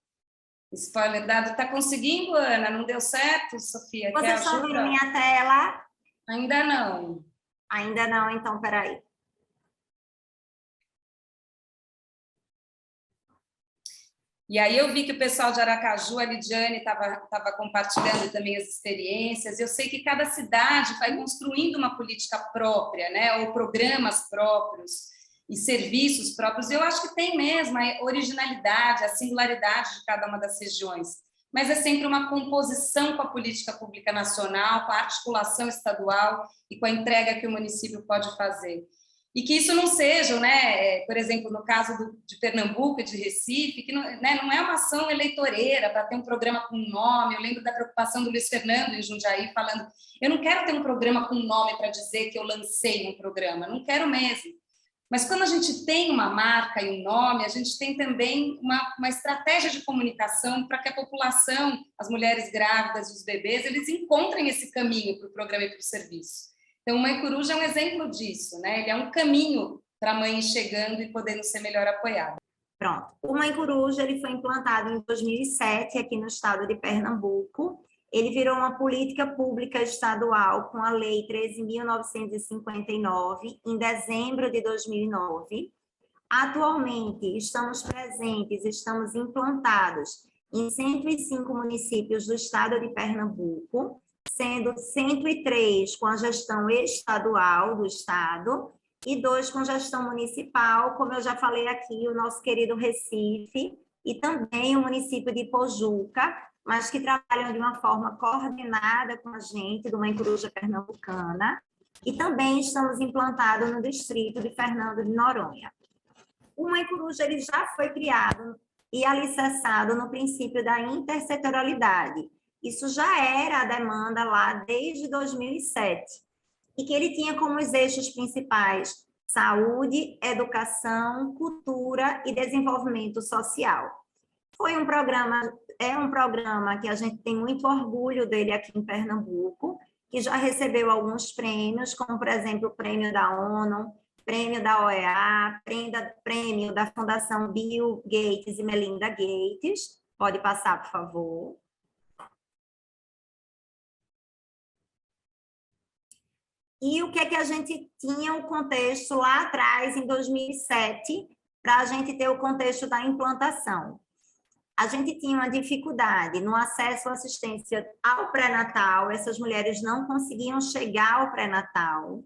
spoiler dado. Está conseguindo, Ana? Não deu certo, Sofia? Você está vendo minha tela? Ainda não. Ainda não, então, peraí. E aí eu vi que o pessoal de Aracaju, a Lidiane, estava compartilhando também as experiências. Eu sei que cada cidade vai construindo uma política própria, né? Ou programas próprios e serviços próprios. Eu acho que tem mesmo a originalidade, a singularidade de cada uma das regiões. Mas é sempre uma composição com a política pública nacional, com a articulação estadual e com a entrega que o município pode fazer. E que isso não seja, né, por exemplo, no caso de Pernambuco e de Recife, que não, né, não é uma ação eleitoreira para ter um programa com nome. Eu lembro da preocupação do Luiz Fernando em Jundiaí, falando, eu não quero ter um programa com nome para dizer que eu lancei um programa, não quero mesmo. Mas quando a gente tem uma marca e um nome, a gente tem também uma estratégia de comunicação para que a população, as mulheres grávidas, os bebês, eles encontrem esse caminho para o programa e para o serviço. Então, o Mãe Coruja é um exemplo disso, né? Ele é um caminho para a mãe chegando e podendo ser melhor apoiada. Pronto. O Mãe Coruja ele foi implantado em 2007 aqui no estado de Pernambuco. Ele virou uma política pública estadual com a Lei 13.959, em dezembro de 2009. Atualmente, estamos presentes, estamos implantados em 105 municípios do estado de Pernambuco, sendo 103 com a gestão estadual do estado e 2 com gestão municipal, como eu já falei aqui, o nosso querido Recife e também o município de Pojuca, mas que trabalham de uma forma coordenada com a gente, do Mãe Coruja Pernambucana, e também estamos implantados no distrito de Fernando de Noronha. O Mãe Coruja ele já foi criado e alicerçado no princípio da intersetorialidade. Isso já era a demanda lá desde 2007, e que ele tinha como os eixos principais saúde, educação, cultura e desenvolvimento social. É um programa que a gente tem muito orgulho dele aqui em Pernambuco, que já recebeu alguns prêmios, como, por exemplo, o prêmio da ONU, prêmio da OEA, prêmio da Fundação Bill Gates e Melinda Gates. Pode passar, por favor. E o que é que a gente tinha o contexto lá atrás, em 2007, para a gente ter o contexto da implantação? A gente tinha uma dificuldade no acesso à assistência ao pré-natal, essas mulheres não conseguiam chegar ao pré-natal.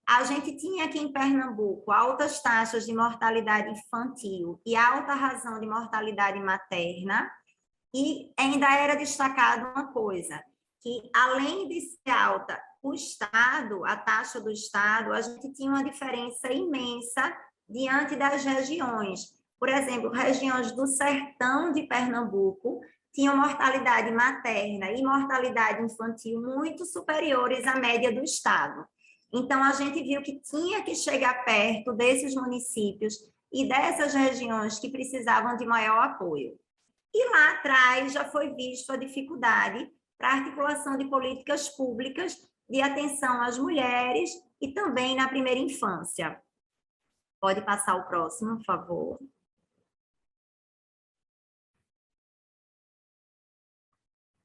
A gente tinha aqui em Pernambuco altas taxas de mortalidade infantil e alta razão de mortalidade materna, e ainda era destacado uma coisa, que além de ser alta o Estado, a taxa do Estado, a gente tinha uma diferença imensa diante das regiões. Por exemplo, regiões do sertão de Pernambuco tinham mortalidade materna e mortalidade infantil muito superiores à média do Estado. Então, a gente viu que tinha que chegar perto desses municípios e dessas regiões que precisavam de maior apoio. E lá atrás já foi visto a dificuldade para a articulação de políticas públicas de atenção às mulheres e também na primeira infância. Pode passar o próximo, por favor.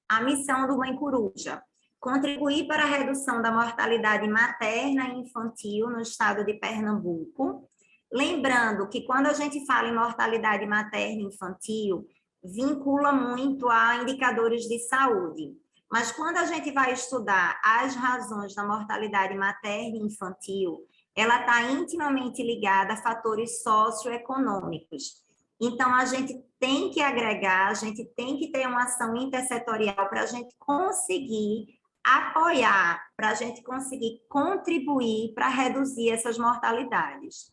A missão do Mãe Coruja: contribuir para a redução da mortalidade materna e infantil no estado de Pernambuco. Lembrando que quando a gente fala em mortalidade materna e infantil, vincula muito a indicadores de saúde. Mas quando a gente vai estudar as razões da mortalidade materna e infantil, ela está intimamente ligada a fatores socioeconômicos. Então, a gente tem que agregar, a gente tem que ter uma ação intersetorial para a gente conseguir apoiar, para a gente conseguir contribuir para reduzir essas mortalidades.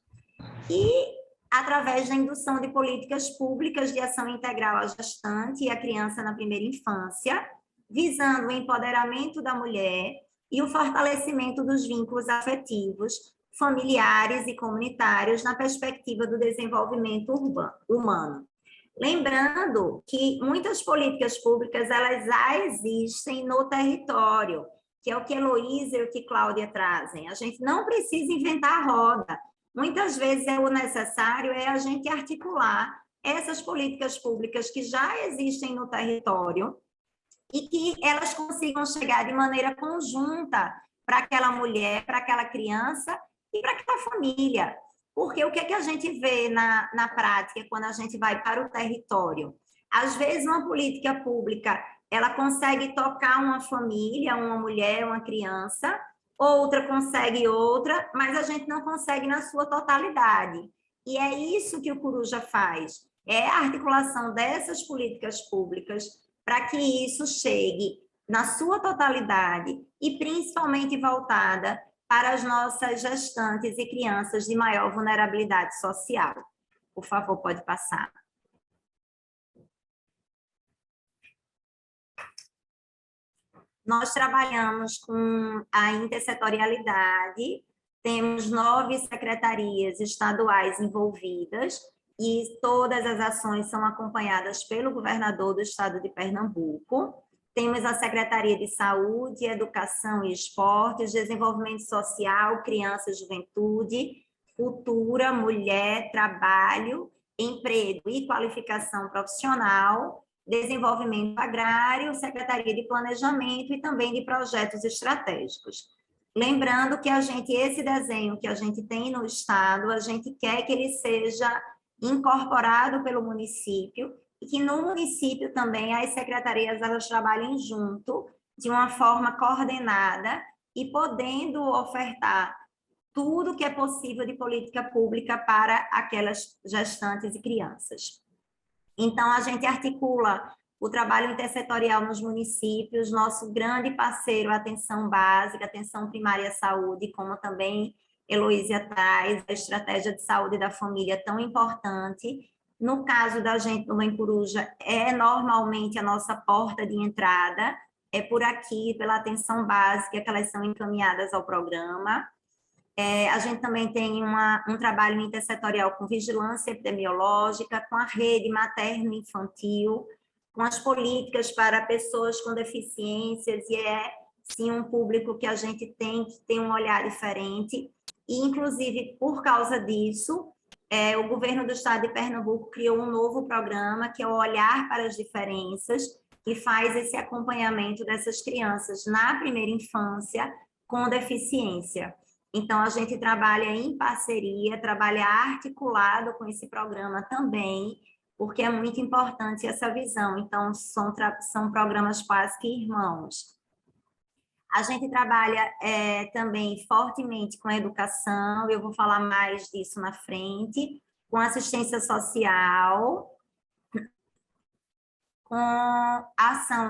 E através da indução de políticas públicas de ação integral à gestante e à criança na primeira infância, visando o empoderamento da mulher e o fortalecimento dos vínculos afetivos, familiares e comunitários na perspectiva do desenvolvimento humano. Lembrando que muitas políticas públicas elas já existem no território, que é o que Heloísa e o que Cláudia trazem. A gente não precisa inventar a roda. Muitas vezes o necessário é a gente articular essas políticas públicas que já existem no território e que elas consigam chegar de maneira conjunta para aquela mulher, para aquela criança e para aquela família. Porque o que é que a gente vê na prática quando a gente vai para o território? Às vezes, uma política pública, ela consegue tocar uma família, uma mulher, uma criança, outra consegue outra, mas a gente não consegue na sua totalidade. E é isso que o Coruja faz, é a articulação dessas políticas públicas para que isso chegue na sua totalidade e principalmente voltada para as nossas gestantes e crianças de maior vulnerabilidade social. Por favor, pode passar. Nós trabalhamos com a intersetorialidade, temos 9 secretarias estaduais envolvidas e todas as ações são acompanhadas pelo governador do estado de Pernambuco. Temos a Secretaria de Saúde, Educação e Esportes, Desenvolvimento Social, Criança e Juventude, Cultura, Mulher, Trabalho, Emprego e Qualificação Profissional, Desenvolvimento Agrário, Secretaria de Planejamento e também de Projetos Estratégicos. Lembrando que esse desenho que a gente tem no estado, a gente quer que ele seja incorporado pelo município e que no município também as secretarias elas trabalhem junto, de uma forma coordenada e podendo ofertar tudo que é possível de política pública para aquelas gestantes e crianças. Então, a gente articula o trabalho intersetorial nos municípios, nosso grande parceiro, a atenção básica, atenção primária à saúde, como também Heloísa traz, a estratégia de saúde da família tão importante. No caso da gente no Mãe Coruja, é normalmente a nossa porta de entrada, é por aqui, pela atenção básica, que elas são encaminhadas ao programa. A gente também tem um trabalho intersetorial com vigilância epidemiológica, com a rede materno-infantil, com as políticas para pessoas com deficiências, e sim um público que a gente tem que ter um olhar diferente. E, inclusive, por causa disso, o governo do estado de Pernambuco criou um novo programa, que é o Olhar para as Diferenças, que faz esse acompanhamento dessas crianças na primeira infância com deficiência. Então, a gente trabalha em parceria, trabalha articulado com esse programa também, porque é muito importante essa visão. Então, são programas quase que irmãos. A gente trabalha também fortemente com a educação, eu vou falar mais disso na frente, com assistência social, com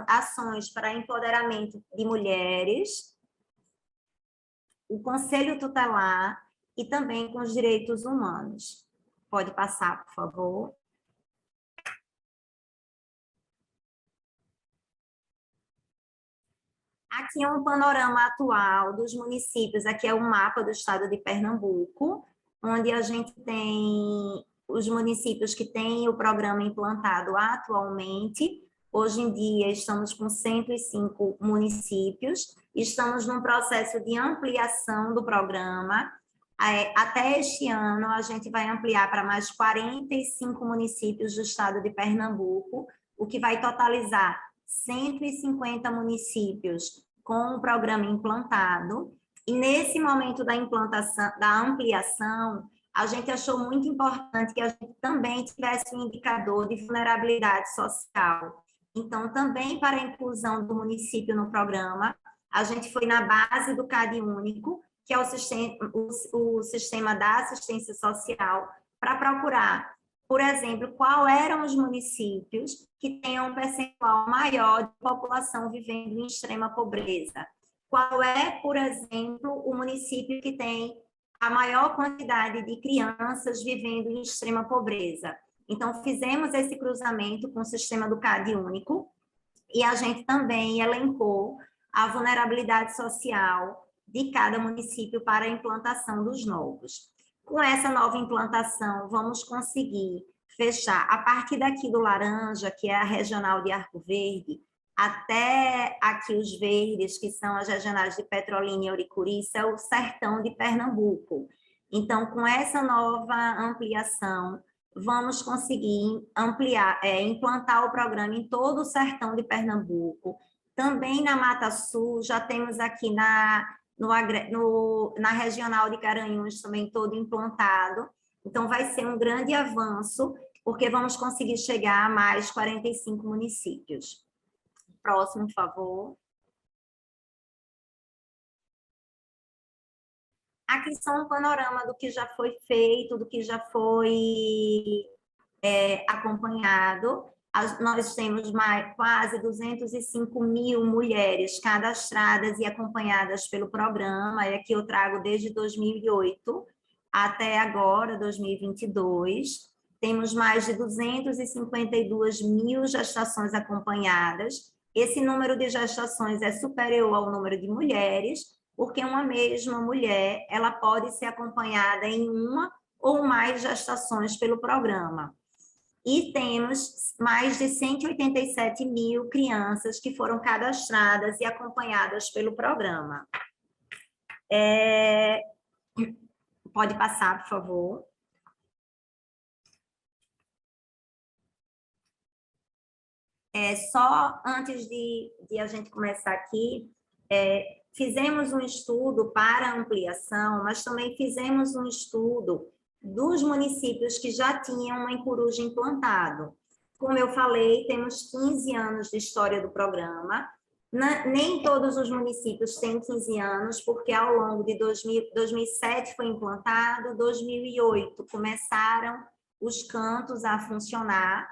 ações para empoderamento de mulheres, o Conselho Tutelar e também com os direitos humanos. Pode passar, por favor. Aqui é um panorama atual dos municípios, aqui é o mapa do estado de Pernambuco, onde a gente tem os municípios que têm o programa implantado atualmente. Hoje em dia estamos com 105 municípios, estamos num processo de ampliação do programa. Até este ano a gente vai ampliar para mais 45 municípios do estado de Pernambuco, o que vai totalizar 150 municípios com o programa implantado. E nesse momento da implantação, da ampliação, a gente achou muito importante que a gente também tivesse um indicador de vulnerabilidade social. Então, também para a inclusão do município no programa, a gente foi na base do CAD único, que é o sistema da assistência social, para procurar, por exemplo, quais eram os municípios que tenham um percentual maior de população vivendo em extrema pobreza. Qual é, por exemplo, o município que tem a maior quantidade de crianças vivendo em extrema pobreza. Então, fizemos esse cruzamento com o sistema do CAD único e a gente também elencou a vulnerabilidade social de cada município para a implantação dos novos. Com essa nova implantação, vamos conseguir fechar, a partir daqui do laranja, que é a regional de Arco Verde, até aqui os verdes, que são as regionais de Petrolina e Auricuri, isso é o sertão de Pernambuco. Então, com essa nova ampliação, vamos conseguir implantar o programa em todo o sertão de Pernambuco. Também na Mata Sul, já temos aqui na regional de Garanhuns também todo implantado. Então, vai ser um grande avanço, porque vamos conseguir chegar a mais 45 municípios. Próximo, por favor. Aqui são um panorama do que já foi feito, do que já foi acompanhado. Nós temos quase 205 mil mulheres cadastradas e acompanhadas pelo programa, e aqui eu trago desde 2008 até agora, 2022. Temos mais de 252 mil gestações acompanhadas. Esse número de gestações é superior ao número de mulheres, porque uma mesma mulher ela pode ser acompanhada em uma ou mais gestações pelo programa. E temos mais de 187 mil crianças que foram cadastradas e acompanhadas pelo programa. Pode passar, por favor. Só antes de a gente começar aqui, fizemos um estudo para ampliação, mas também fizemos um estudo dos municípios que já tinham uma Coruja implantado. Como eu falei, temos 15 anos de história do programa. Nem todos os municípios têm 15 anos, porque ao longo de 2007 foi implantado, 2008 começaram os cantos a funcionar,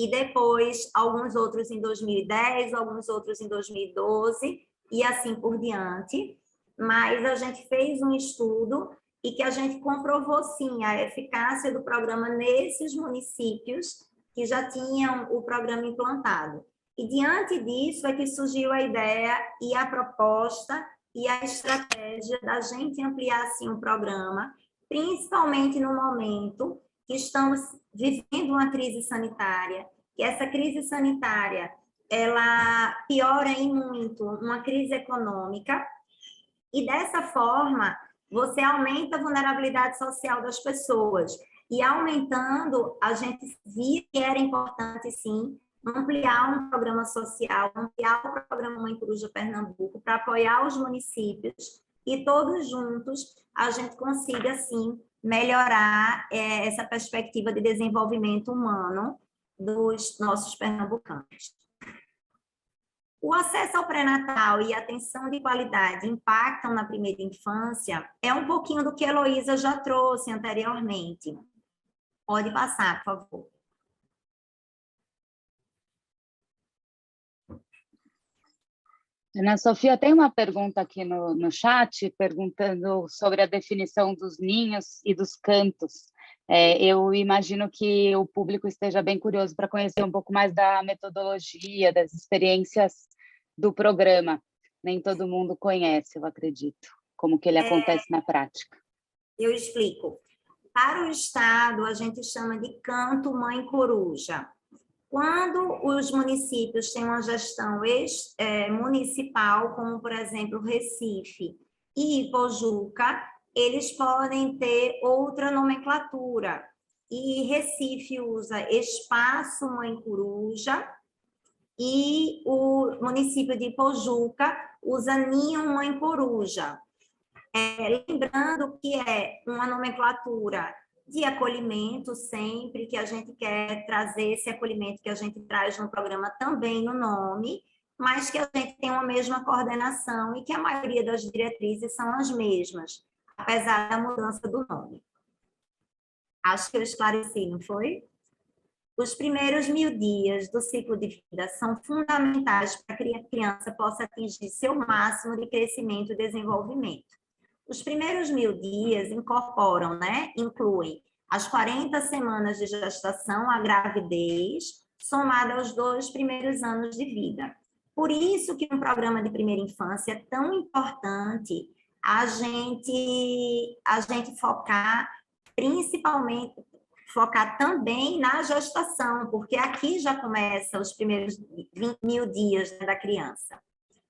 e depois alguns outros em 2010, alguns outros em 2012, e assim por diante. Mas a gente fez um estudo e que a gente comprovou, sim, a eficácia do programa nesses municípios que já tinham o programa implantado. E, diante disso, é que surgiu a ideia e a proposta e a estratégia da gente ampliar, assim, o programa, principalmente no momento que estamos vivendo uma crise sanitária, que essa crise sanitária, ela piora em muito uma crise econômica, e dessa forma, você aumenta a vulnerabilidade social das pessoas. E aumentando, a gente viu que era importante, sim, ampliar um programa social, ampliar o programa Mãe Coruja Pernambuco, para apoiar os municípios, e todos juntos a gente consiga, assim, melhorar essa perspectiva de desenvolvimento humano dos nossos pernambucanos. O acesso ao pré-natal e a atenção de qualidade impactam na primeira infância é um pouquinho do que a Heloísa já trouxe anteriormente. Pode passar, por favor. Ana Sofia, tem uma pergunta aqui no chat, perguntando sobre a definição dos ninhos e dos cantos. Eu imagino que o público esteja bem curioso para conhecer um pouco mais da metodologia, das experiências do programa. Nem todo mundo conhece, eu acredito, como que ele acontece na prática. Eu explico. Para o Estado, a gente chama de canto Mãe Coruja. Quando os municípios têm uma gestão municipal, como, por exemplo, Recife e Ipojuca, eles podem ter outra nomenclatura. E Recife usa Espaço Mãe Coruja e o município de Ipojuca usa Ninho Mãe Coruja. Lembrando que é uma nomenclatura de acolhimento sempre, que a gente quer trazer esse acolhimento que a gente traz no programa também no nome, mas que a gente tem uma mesma coordenação e que a maioria das diretrizes são as mesmas, apesar da mudança do nome. Acho que eu esclareci, não foi? Os primeiros 1000 dias do ciclo de vida são fundamentais para que a criança possa atingir seu máximo de crescimento e desenvolvimento. Os primeiros 1000 dias incluem as 40 semanas de gestação, a gravidez, somada aos 2 primeiros anos de vida. Por isso que um programa de primeira infância é tão importante a gente focar, principalmente, focar também na gestação, porque aqui já começa os primeiros 1000 dias da criança.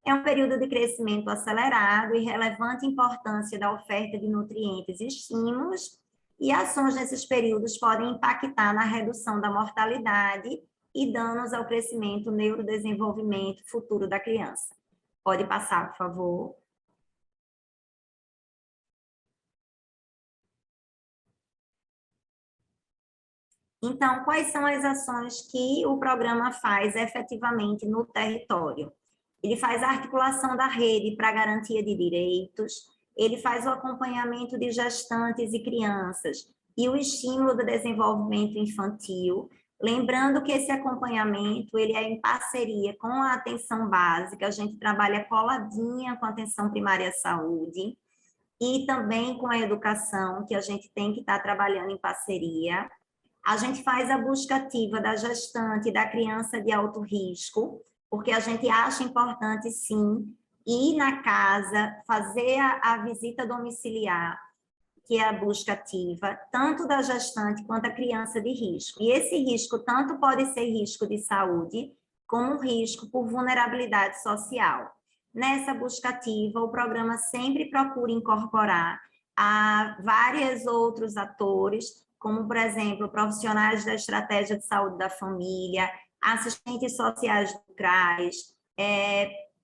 É um período de crescimento acelerado e relevante importância da oferta de nutrientes e estímulos, e ações nesses períodos podem impactar na redução da mortalidade e danos ao crescimento, neurodesenvolvimento futuro da criança. Pode passar, por favor. Então, quais são as ações que o programa faz efetivamente no território? Ele faz a articulação da rede para garantia de direitos, ele faz o acompanhamento de gestantes e crianças e o estímulo do desenvolvimento infantil, lembrando que esse acompanhamento ele é em parceria com a atenção básica, a gente trabalha coladinha com a atenção primária à saúde e também com a educação, que a gente tem que estar trabalhando em parceria. A gente faz a busca ativa da gestante e da criança de alto risco, porque a gente acha importante, sim, ir na casa, fazer a visita domiciliar, que é a busca ativa, tanto da gestante quanto da criança de risco. E esse risco tanto pode ser risco de saúde, como risco por vulnerabilidade social. Nessa busca ativa, o programa sempre procura incorporar vários outros atores, como, por exemplo, profissionais da estratégia de saúde da família, assistentes sociais do CRAS,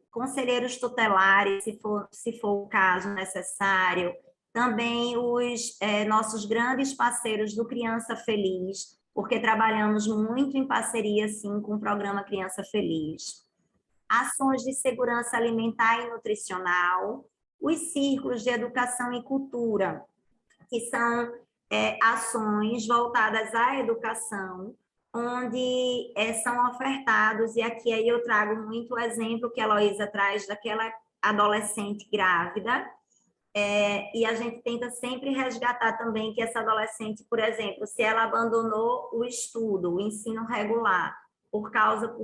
conselheiros tutelares, se for o caso necessário, também os nossos grandes parceiros do Criança Feliz, porque trabalhamos muito em parceria, sim, com o programa Criança Feliz. Ações de segurança alimentar e nutricional, os círculos de educação e cultura, que são ações voltadas à educação, onde são ofertados, e aqui aí eu trago muito o exemplo que a Heloísa traz daquela adolescente grávida, e a gente tenta sempre resgatar também que essa adolescente, por exemplo, se ela abandonou o estudo, o ensino regular, por causa,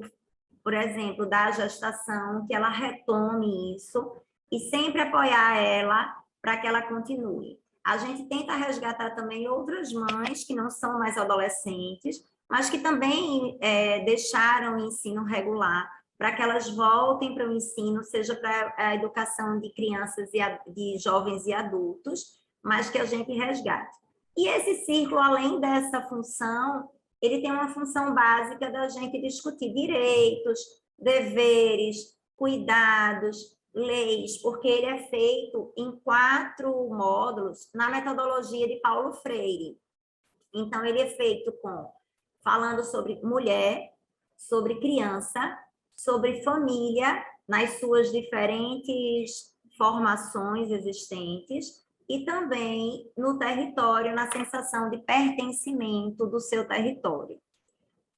por exemplo, da gestação, que ela retome isso e sempre apoiar ela para que ela continue. A gente tenta resgatar também outras mães que não são mais adolescentes, mas que também deixaram o ensino regular, para que elas voltem para o ensino, seja para a educação de crianças e de jovens e adultos, mas que a gente resgate. E esse círculo, além dessa função, ele tem uma função básica da gente discutir direitos, deveres, cuidados, leis, porque ele é feito em 4 módulos na metodologia de Paulo Freire. Então, ele é feito falando sobre mulher, sobre criança, sobre família, nas suas diferentes formações existentes, e também no território, na sensação de pertencimento do seu território.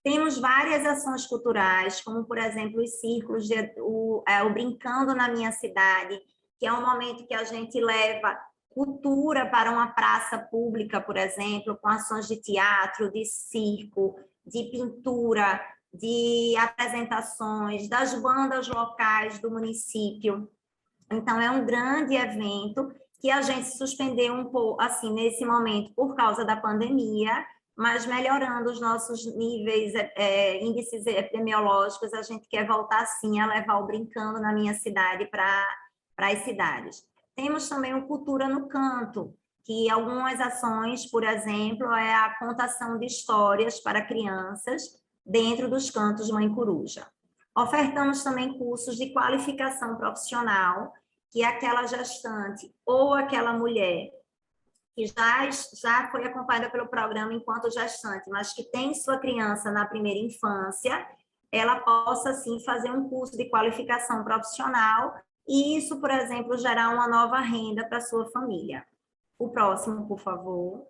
Temos várias ações culturais, como, por exemplo, os círculos, o Brincando na Minha Cidade, que é um momento que a gente leva cultura para uma praça pública, por exemplo, com ações de teatro, de circo, de pintura, de apresentações das bandas locais do município. Então, é um grande evento que a gente suspendeu um pouco, assim, nesse momento, por causa da pandemia, mas melhorando os nossos níveis, índices epidemiológicos, a gente quer voltar, sim, a levar o Brincando na Minha Cidade para as cidades. Temos também o Cultura no Canto, que algumas ações, por exemplo, é a contação de histórias para crianças dentro dos cantos Mãe Coruja. Ofertamos também cursos de qualificação profissional, que aquela gestante ou aquela mulher que já foi acompanhada pelo programa enquanto gestante, mas que tem sua criança na primeira infância, ela possa, sim, fazer um curso de qualificação profissional e isso, por exemplo, gerar uma nova renda para sua família. O próximo, por favor.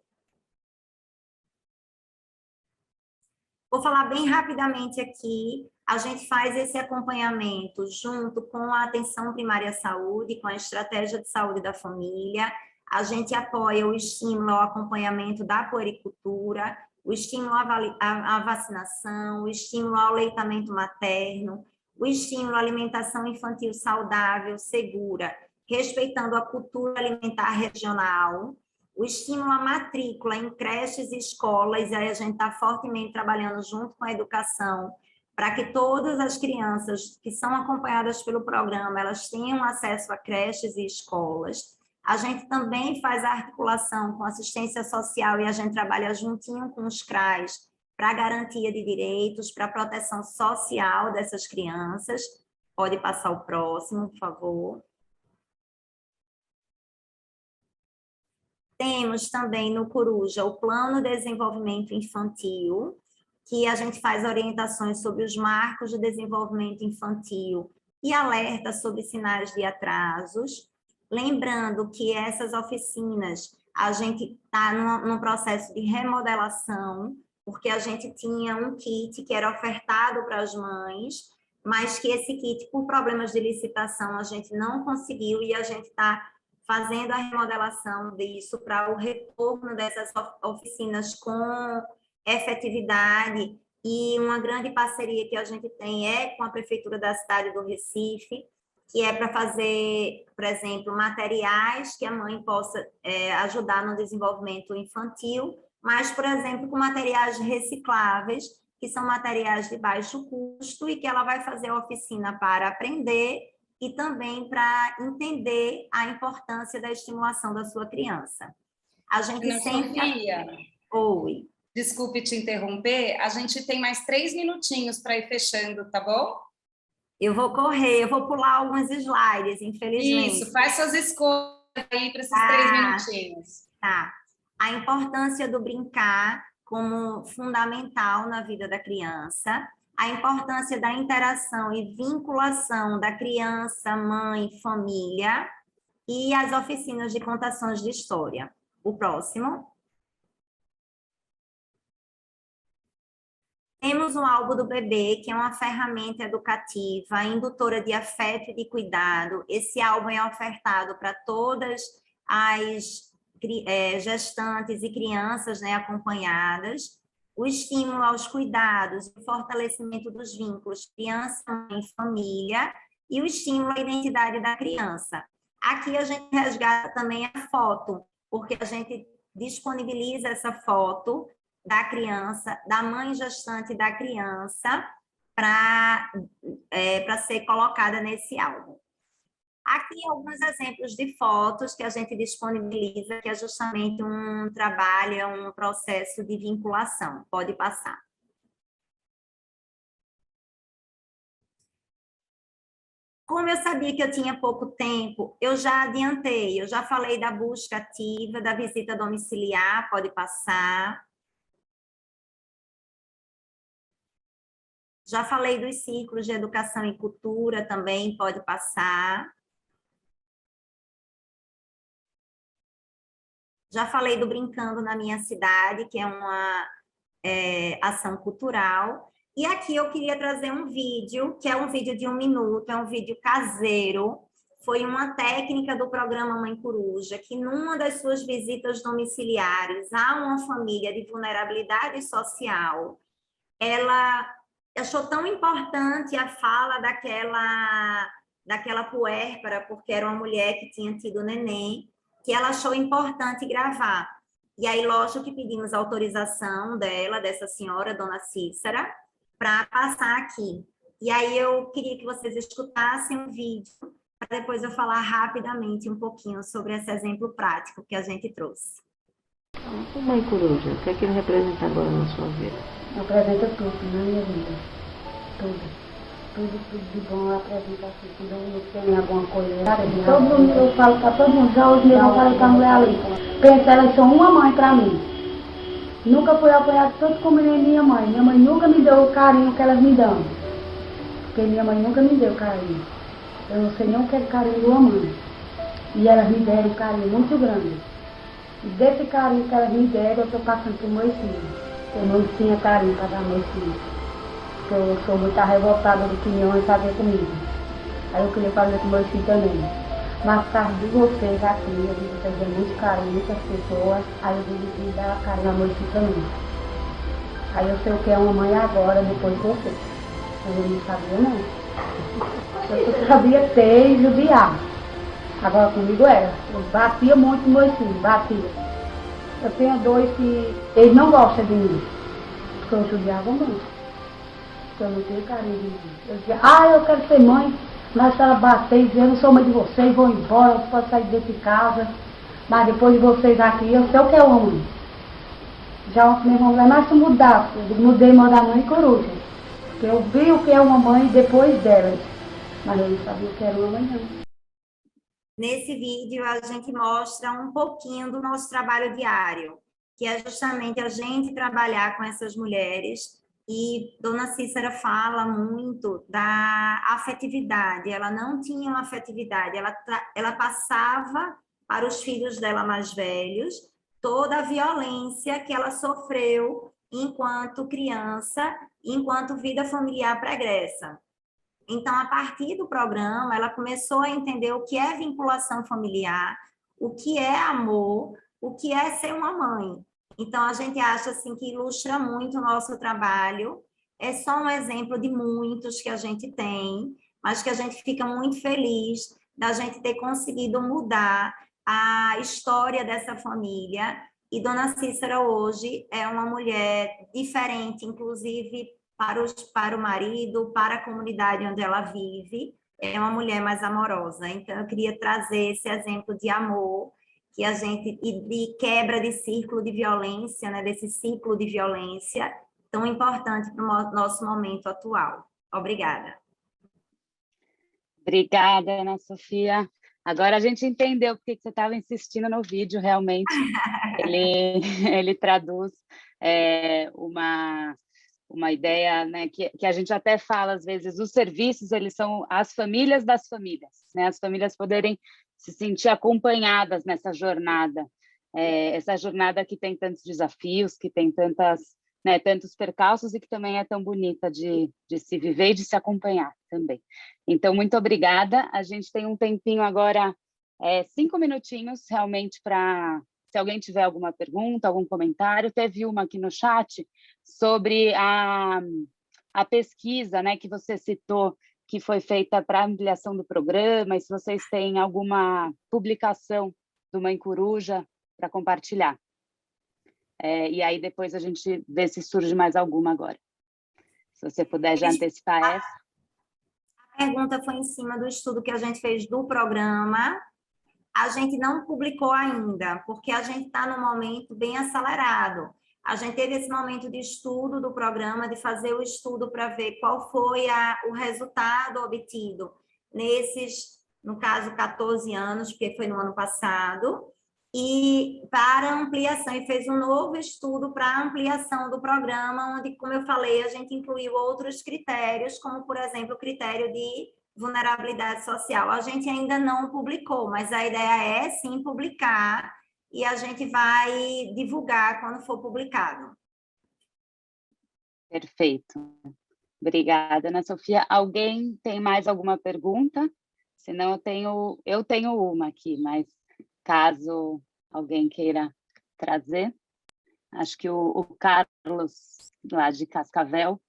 Vou falar bem rapidamente aqui. A gente faz esse acompanhamento junto com a atenção primária à saúde, com a estratégia de saúde da família. A gente apoia o estímulo ao acompanhamento da puericultura, o estímulo à vacinação, o estímulo ao aleitamento materno, o estímulo à alimentação infantil saudável, segura, respeitando a cultura alimentar regional, o estímulo à matrícula em creches e escolas, e aí a gente está fortemente trabalhando junto com a educação, para que todas as crianças que são acompanhadas pelo programa, elas tenham acesso a creches e escolas. A gente também faz a articulação com assistência social e a gente trabalha juntinho com os CRAs para garantia de direitos, para a proteção social dessas crianças. Pode passar o próximo, por favor. Temos também no Coruja o Plano de Desenvolvimento Infantil, que a gente faz orientações sobre os marcos de desenvolvimento infantil e alerta sobre sinais de atrasos. Lembrando que essas oficinas, a gente está num processo de remodelação, porque a gente tinha um kit que era ofertado para as mães, mas que esse kit, por problemas de licitação, a gente não conseguiu e a gente está fazendo a remodelação disso para o retorno dessas oficinas com efetividade, e uma grande parceria que a gente tem é com a Prefeitura da cidade do Recife, que é para fazer, por exemplo, materiais que a mãe possa ajudar no desenvolvimento infantil, mas, por exemplo, com materiais recicláveis, que são materiais de baixo custo e que ela vai fazer a oficina para aprender e também para entender a importância da estimulação da sua criança. A gente sempre... Sofia, oi. Desculpe te interromper, a gente tem mais 3 minutinhos para ir fechando, tá bom? Eu vou correr, eu vou pular alguns slides, infelizmente. Isso, faz suas escolhas aí para esses 3 minutinhos. Tá. A importância do brincar como fundamental na vida da criança, a importância da interação e vinculação da criança, mãe, família, e as oficinas de contações de história. O próximo. Temos um álbum do bebê, que é uma ferramenta educativa, indutora de afeto e de cuidado. Esse álbum é ofertado para todas as gestantes e crianças, né, acompanhadas. O estímulo aos cuidados, o fortalecimento dos vínculos criança, mãe, família, e o estímulo à identidade da criança. Aqui a gente resgata também a foto, porque a gente disponibiliza essa foto da criança, da mãe gestante da criança, para ser colocada nesse álbum. Aqui alguns exemplos de fotos que a gente disponibiliza, que é justamente um trabalho, é um processo de vinculação. Pode passar. Como eu sabia que eu tinha pouco tempo, eu já adiantei, eu já falei da busca ativa, da visita domiciliar, pode passar. Já falei dos círculos de educação e cultura também, pode passar. Já falei do Brincando na Minha Cidade, que é uma ação cultural. E aqui eu queria trazer um vídeo, que é um vídeo de 1 minuto, é um vídeo caseiro. Foi uma técnica do programa Mãe Coruja, que numa das suas visitas domiciliares a uma família de vulnerabilidade social, ela achou tão importante a fala daquela puérpera, porque era uma mulher que tinha tido neném, que ela achou importante gravar. E aí, lógico que pedimos autorização dela, dessa senhora, dona Cícera, para passar aqui. E aí eu queria que vocês escutassem o vídeo, para depois eu falar rapidamente um pouquinho sobre esse exemplo prático que a gente trouxe. O Mãe Coruja, o que é que ele representa agora na sua vida? Apresenta tudo na minha vida. Tudo. Tudo de bom apresenta assim. Quando eu tenho alguma coisa. Todo mundo, eu falo para todo mundo, já hoje mesmo eu falei com a mulher ali. Pensa, elas são uma mãe para mim. Nunca fui apoiada tanto como minha mãe. Minha mãe nunca me deu o carinho que elas me dão. Porque minha mãe nunca me deu carinho. Eu não sei nem o que é carinho de uma mãe. E elas me deram um carinho muito grande. E desse carinho que elas me deram, eu estou passando para os meus filhos. Eu não tinha carinho para dar meus filhos. Porque eu sou muito revoltada do que minha mãe fazia comigo. Aí eu queria fazer com meus filhos também. Mas por causa de vocês aqui, eu vi que vocês dão muito carinho, muitas pessoas. Aí eu decidi dar carinho a meus filhos também. Aí eu sei o que é uma mãe agora, depois de vocês. Eu não sabia não. Eu só sabia ter e judiar. Agora comigo era. Eu batia muito nos meus filhos, batia. Eu tenho 2 que eles não gostam de mim. Porque eu judiava muito. Porque eu não tenho carinho de mim. Eu dizia, eu quero ser mãe. Mas se ela bater e dizer, eu não sou mãe de vocês, vou embora, eu posso sair dentro de casa. Mas depois de vocês aqui, eu sei o que é uma mãe. Já ontem minha mulher, mas se mudar, eu mudei mandar Mãe Coruja. Porque eu vi o que é uma mãe depois delas. Mas eu não sabia o que era uma mãe, não. Nesse vídeo, a gente mostra um pouquinho do nosso trabalho diário, que é justamente a gente trabalhar com essas mulheres. E Dona Cícera fala muito da afetividade. Ela não tinha uma afetividade, ela passava para os filhos dela mais velhos toda a violência que ela sofreu enquanto criança, enquanto vida familiar pregressa. Então, a partir do programa, ela começou a entender o que é vinculação familiar, o que é amor, o que é ser uma mãe. Então, a gente acha assim, que ilustra muito o nosso trabalho. É só um exemplo de muitos que a gente tem, mas que a gente fica muito feliz da gente ter conseguido mudar a história dessa família. E Dona Cícera hoje é uma mulher diferente, inclusive para o marido, para a comunidade onde ela vive. É uma mulher mais amorosa. Então, eu queria trazer esse exemplo de amor, que a gente, e de quebra de círculo de violência, né, desse ciclo de violência tão importante para o nosso momento atual. Obrigada. Obrigada, Ana Sofia. Agora a gente entendeu porque você estava insistindo no vídeo, realmente. Ele traduz uma ideia, né, que a gente até fala, às vezes, os serviços, eles são as famílias das famílias, né, as famílias poderem se sentir acompanhadas nessa jornada, essa jornada que tem tantos desafios, que tem tantas né, tantos percalços e que também é tão bonita de se viver e de se acompanhar também. Então, muito obrigada. A gente tem um tempinho agora, 5 minutinhos realmente para, se alguém tiver alguma pergunta, algum comentário. Teve uma aqui no chat sobre a pesquisa, né, que você citou, que foi feita para a ampliação do programa, e se vocês têm alguma publicação do Mãe Coruja para compartilhar. E aí depois a gente vê se surge mais alguma agora. Se você puder já antecipar essa. A pergunta foi em cima do estudo que a gente fez do programa. A gente não publicou ainda, porque a gente está num momento bem acelerado. A gente teve esse momento de estudo do programa, de fazer o estudo para ver qual foi o resultado obtido nesses, no caso, 14 anos, porque foi no ano passado, e para ampliação, e fez um novo estudo para ampliação do programa, onde, como eu falei, a gente incluiu outros critérios, como, por exemplo, o critério de vulnerabilidade social. A gente ainda não publicou, mas a ideia é, sim, publicar, e a gente vai divulgar quando for publicado. Perfeito. Obrigada, Ana Sofia. Alguém tem mais alguma pergunta? Senão eu tenho uma aqui, mas caso alguém queira trazer. Acho que o Carlos, lá de Cascavel,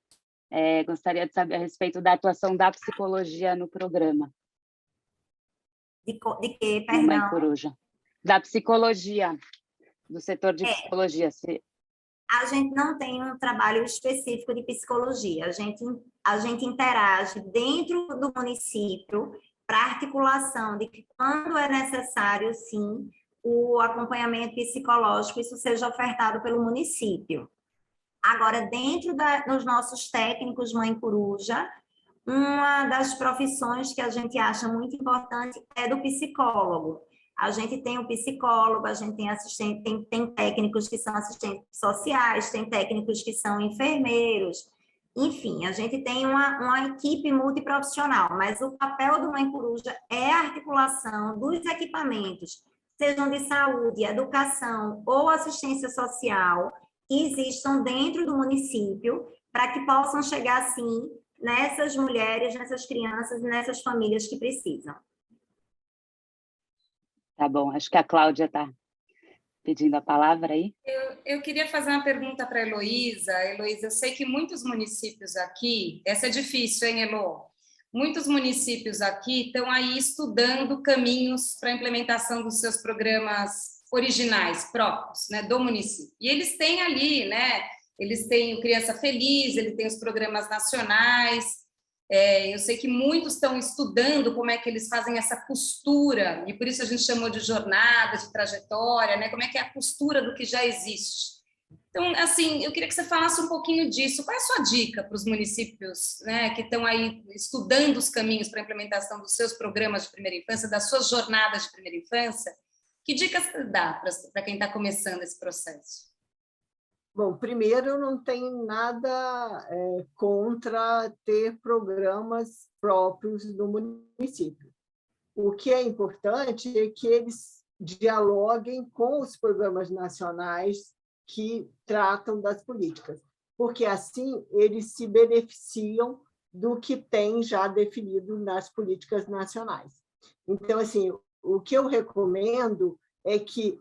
gostaria de saber a respeito da atuação da psicologia no programa. De que, perdão? Mãe Coruja. Da psicologia, do setor de psicologia. A gente não tem um trabalho específico de psicologia. A gente interage dentro do município para articulação de que, quando é necessário, sim, o acompanhamento psicológico, isso seja ofertado pelo município. Agora, dentro dos nossos técnicos Mãe Coruja, uma das profissões que a gente acha muito importante é do psicólogo. A gente tem um psicólogo, a gente tem assistente, tem técnicos que são assistentes sociais, tem técnicos que são enfermeiros. Enfim, a gente tem uma equipe multiprofissional, mas o papel do Mãe Coruja é a articulação dos equipamentos, sejam de saúde, educação ou assistência social, que existam dentro do município, para que possam chegar, sim, nessas mulheres, nessas crianças, nessas famílias que precisam. Tá bom, acho que a Cláudia está pedindo a palavra aí. Eu queria fazer uma pergunta para a Heloísa. Heloísa, eu sei que muitos municípios aqui, essa é difícil, hein, Elo? Muitos municípios aqui estão aí estudando caminhos para a implementação dos seus programas originais, próprios, né, do município. E eles têm ali, né, eles têm o Criança Feliz, ele tem os programas nacionais. Eu sei que muitos estão estudando como é que eles fazem essa costura, e por isso a gente chamou de jornada, de trajetória, né? Como é que é a costura do que já existe. Então, assim, eu queria que você falasse um pouquinho disso. Qual é a sua dica para os municípios, né, que estão aí estudando os caminhos para a implementação dos seus programas de primeira infância, das suas jornadas de primeira infância? Que dicas você dá para quem está começando esse processo? Bom, primeiro, eu não tenho nada contra ter programas próprios do município. O que é importante é que eles dialoguem com os programas nacionais que tratam das políticas, porque assim eles se beneficiam do que tem já definido nas políticas nacionais. Então, assim, o que eu recomendo é que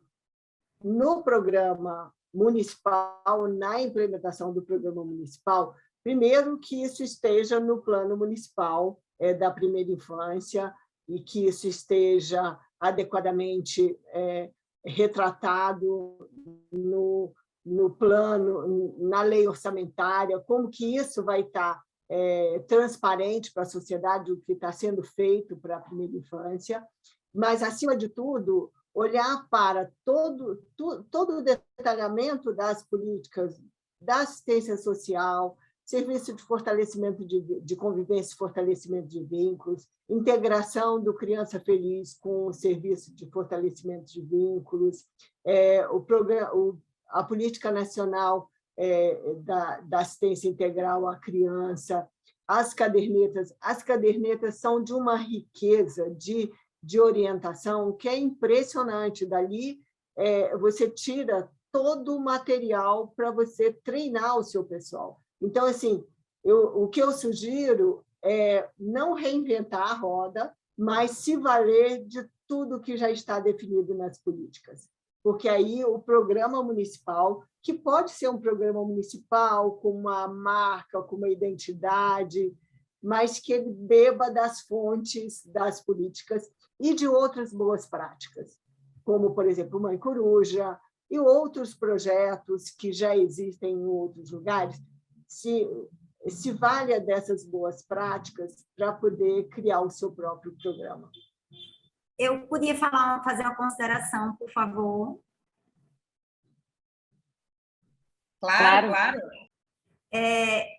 no programa municipal, na implementação do programa municipal, primeiro que isso esteja no plano municipal da primeira infância e que isso esteja adequadamente retratado no plano, na lei orçamentária, como que isso vai estar transparente para a sociedade, o que está sendo feito para a primeira infância, mas, acima de tudo, olhar para todo o detalhamento das políticas da assistência social, serviço de fortalecimento de convivência e fortalecimento de vínculos, integração do Criança Feliz com o serviço de fortalecimento de vínculos, a política nacional da assistência integral à criança, as cadernetas. As cadernetas são de uma riqueza de orientação que é impressionante. Dali, você tira todo o material para você treinar o seu pessoal. Então, assim, o que eu sugiro é não reinventar a roda, mas se valer de tudo que já está definido nas políticas. Porque aí o programa municipal, que pode ser um programa municipal com uma marca, com uma identidade, mas que ele beba das fontes das políticas e de outras boas práticas, como, por exemplo, Mãe Coruja e outros projetos que já existem em outros lugares, se valha dessas boas práticas para poder criar o seu próprio programa. Eu podia fazer uma consideração, por favor? Claro, claro.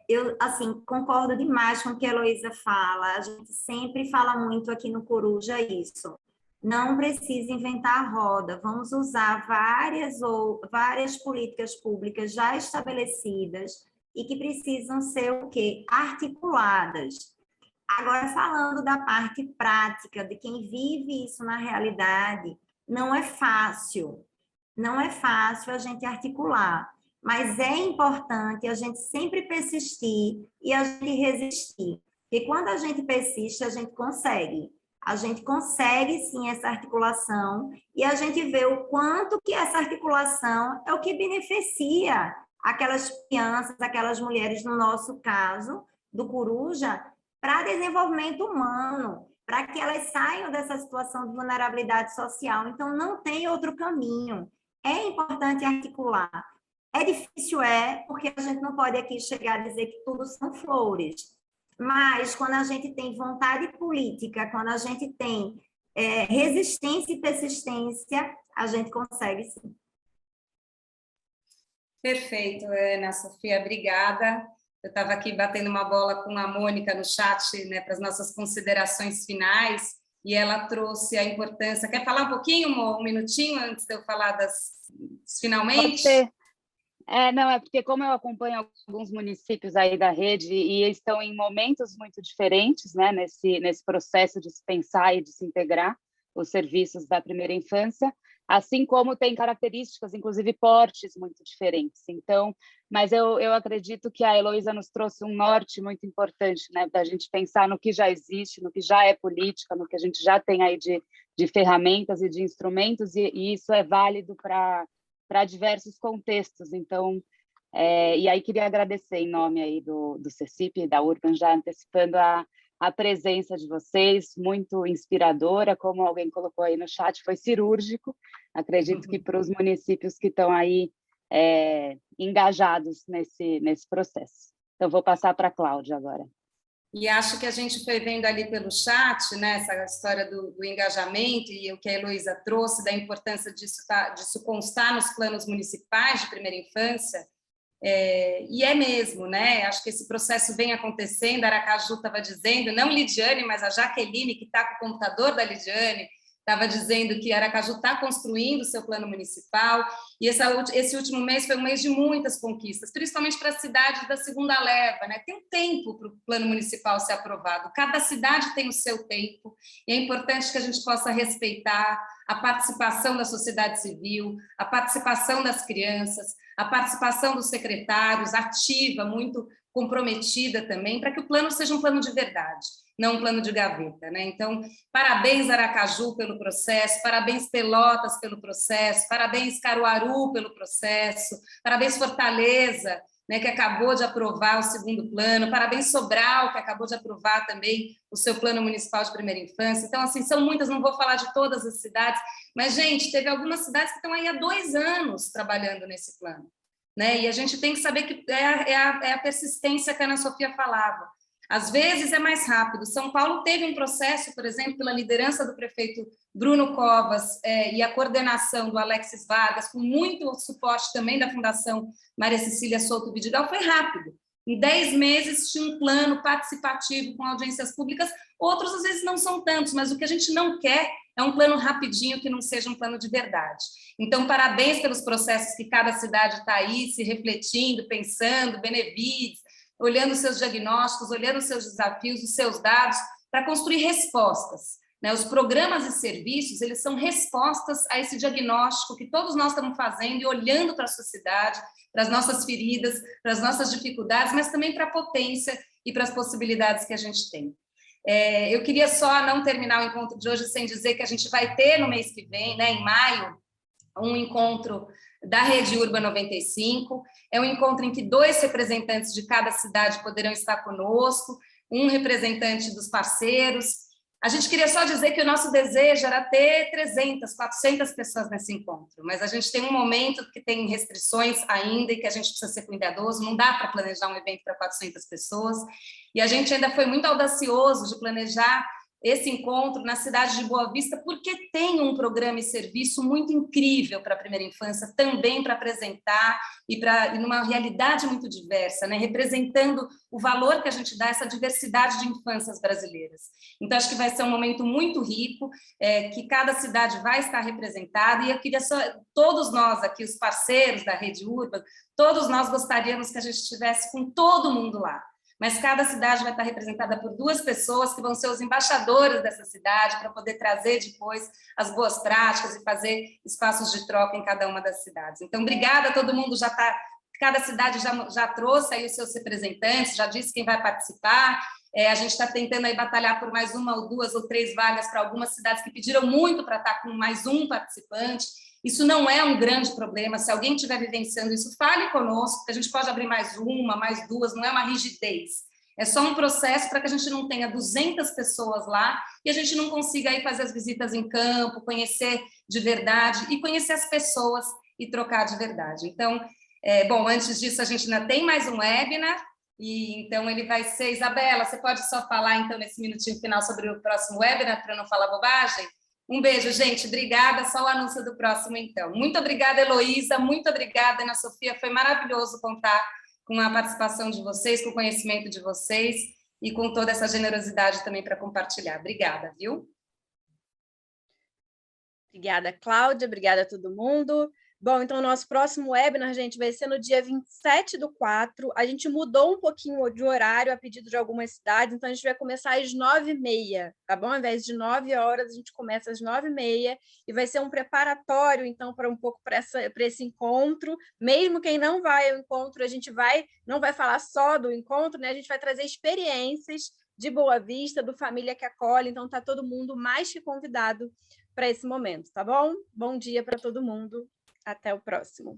Eu, assim, concordo demais com o que a Heloísa fala. A gente sempre fala muito aqui no Coruja isso. Não precisa inventar a roda. Vamos usar várias políticas públicas já estabelecidas e que precisam ser o quê? Articuladas. Agora, falando da parte prática, de quem vive isso na realidade, não é fácil. Não é fácil a gente articular. Mas é importante a gente sempre persistir e a gente resistir. Porque quando a gente persiste, a gente consegue. A gente consegue, sim, essa articulação e a gente vê o quanto que essa articulação é o que beneficia aquelas crianças, aquelas mulheres, no nosso caso, do Coruja, para desenvolvimento humano, para que elas saiam dessa situação de vulnerabilidade social. Então, não tem outro caminho. É importante articular. É difícil, porque a gente não pode aqui chegar a dizer que tudo são flores. Mas, quando a gente tem vontade política, quando a gente tem resistência e persistência, a gente consegue, sim. Perfeito, Ana Sofia, obrigada. Eu estava aqui batendo uma bola com a Mônica no chat, né, para as nossas considerações finais, e ela trouxe a importância... Quer falar um pouquinho, um minutinho, antes de eu falar das finalmente? Pode ser. Não, é porque como eu acompanho alguns municípios aí da rede e estão em momentos muito diferentes, né, nesse processo de se pensar e de se integrar os serviços da primeira infância, assim como tem características, inclusive portes muito diferentes. Então, mas eu acredito que a Heloísa nos trouxe um norte muito importante, né, da gente pensar no que já existe, no que já é política, no que a gente já tem aí de ferramentas e de instrumentos, e isso é válido para diversos contextos. Então, e aí queria agradecer em nome aí do CECIP e da Urban, já antecipando a presença de vocês, muito inspiradora, como alguém colocou aí no chat, foi cirúrgico. Acredito que para os municípios que estão aí engajados nesse processo. Então, vou passar para a Cláudia agora. E acho que a gente foi vendo ali pelo chat, né, essa história do engajamento e o que a Heloísa trouxe, da importância disso constar nos planos municipais de primeira infância, e é mesmo, né? Acho que esse processo vem acontecendo. A Aracaju estava dizendo, não Lidiane, mas a Jaqueline, que está com o computador da Lidiane, estava dizendo que Aracaju está construindo o seu plano municipal, e esse último mês foi um mês de muitas conquistas, principalmente para as cidades da segunda leva, né? Tem um tempo para o plano municipal ser aprovado, cada cidade tem o seu tempo, e é importante que a gente possa respeitar a participação da sociedade civil, a participação das crianças, a participação dos secretários, ativa, muito comprometida também, para que o plano seja um plano de verdade, não um plano de gaveta, né? Então, parabéns, Aracaju, pelo processo, parabéns, Pelotas, pelo processo, parabéns, Caruaru, pelo processo, parabéns, Fortaleza, né, que acabou de aprovar o segundo plano, parabéns, Sobral, que acabou de aprovar também o seu plano municipal de primeira infância. Então, assim, são muitas, não vou falar de todas as cidades, mas, gente, teve algumas cidades que estão aí há 2 anos trabalhando nesse plano, né? E a gente tem que saber que é a persistência que a Ana Sofia falava. Às vezes é mais rápido. São Paulo teve um processo, por exemplo, pela liderança do prefeito Bruno Covas e a coordenação do Alexis Vargas, com muito suporte também da Fundação Maria Cecília Souto Vidigal, foi rápido. Em 10 meses tinha um plano participativo com audiências públicas, outros às vezes não são tantos, mas o que a gente não quer é um plano rapidinho que não seja um plano de verdade. Então, parabéns pelos processos que cada cidade está aí se refletindo, pensando, Benevides, olhando os seus diagnósticos, olhando os seus desafios, os seus dados, para construir respostas. né? Os programas e serviços, eles são respostas a esse diagnóstico que todos nós estamos fazendo e olhando para a sociedade, para as nossas feridas, para as nossas dificuldades, mas também para a potência e para as possibilidades que a gente tem. Eu queria só não terminar o encontro de hoje sem dizer que a gente vai ter no mês que vem, né, em maio, um encontro da Rede Urba 95, é um encontro em que 2 representantes de cada cidade poderão estar conosco, um representante dos parceiros. A gente queria só dizer que o nosso desejo era ter 300, 400 pessoas nesse encontro, mas a gente tem um momento que tem restrições ainda e que a gente precisa ser cuidadoso, não dá para planejar um evento para 400 pessoas, e a gente ainda foi muito audacioso de planejar esse encontro na cidade de Boa Vista, porque tem um programa e serviço muito incrível para a primeira infância, também para apresentar e numa realidade muito diversa, né? Representando o valor que a gente dá a essa diversidade de infâncias brasileiras. Então, acho que vai ser um momento muito rico, que cada cidade vai estar representada, e eu queria só, todos nós aqui, os parceiros da Rede Urba, todos nós gostaríamos que a gente estivesse com todo mundo lá. Mas cada cidade vai estar representada por 2 pessoas que vão ser os embaixadores dessa cidade para poder trazer depois as boas práticas e fazer espaços de troca em cada uma das cidades. Então, obrigada, todo mundo já está, cada cidade já trouxe aí os seus representantes, já disse quem vai participar. A gente está tentando aí batalhar por mais 1 ou 2 ou 3 vagas para algumas cidades que pediram muito para estar com mais um participante. Isso não é um grande problema. Se alguém estiver vivenciando isso, fale conosco, que a gente pode abrir mais 1, mais 2, não é uma rigidez. É só um processo para que a gente não tenha 200 pessoas lá e a gente não consiga aí fazer as visitas em campo, conhecer de verdade e conhecer as pessoas e trocar de verdade. Então, bom, antes disso, a gente ainda tem mais um webinar, e então ele vai ser... Isabela, você pode só falar, então, nesse minutinho final sobre o próximo webinar, para não falar bobagem? Um beijo, gente. Obrigada. Só o anúncio do próximo, então. Muito obrigada, Heloísa. Muito obrigada, Ana Sofia. Foi maravilhoso contar com a participação de vocês, com o conhecimento de vocês e com toda essa generosidade também para compartilhar. Obrigada, viu? Obrigada, Cláudia. Obrigada a todo mundo. Bom, então, o nosso próximo webinar, gente, vai ser no dia 27/4. A gente mudou um pouquinho de horário a pedido de algumas cidades, então a gente vai começar às 9h30, tá bom? Ao invés de 9 horas, a gente começa às 9h30 e vai ser um preparatório, então, para um pouco para esse encontro. Mesmo quem não vai ao encontro, a gente não vai falar só do encontro, né? A gente vai trazer experiências de Boa Vista, do Família que Acolhe, então está todo mundo mais que convidado para esse momento, tá bom? Bom dia para todo mundo. Até o próximo.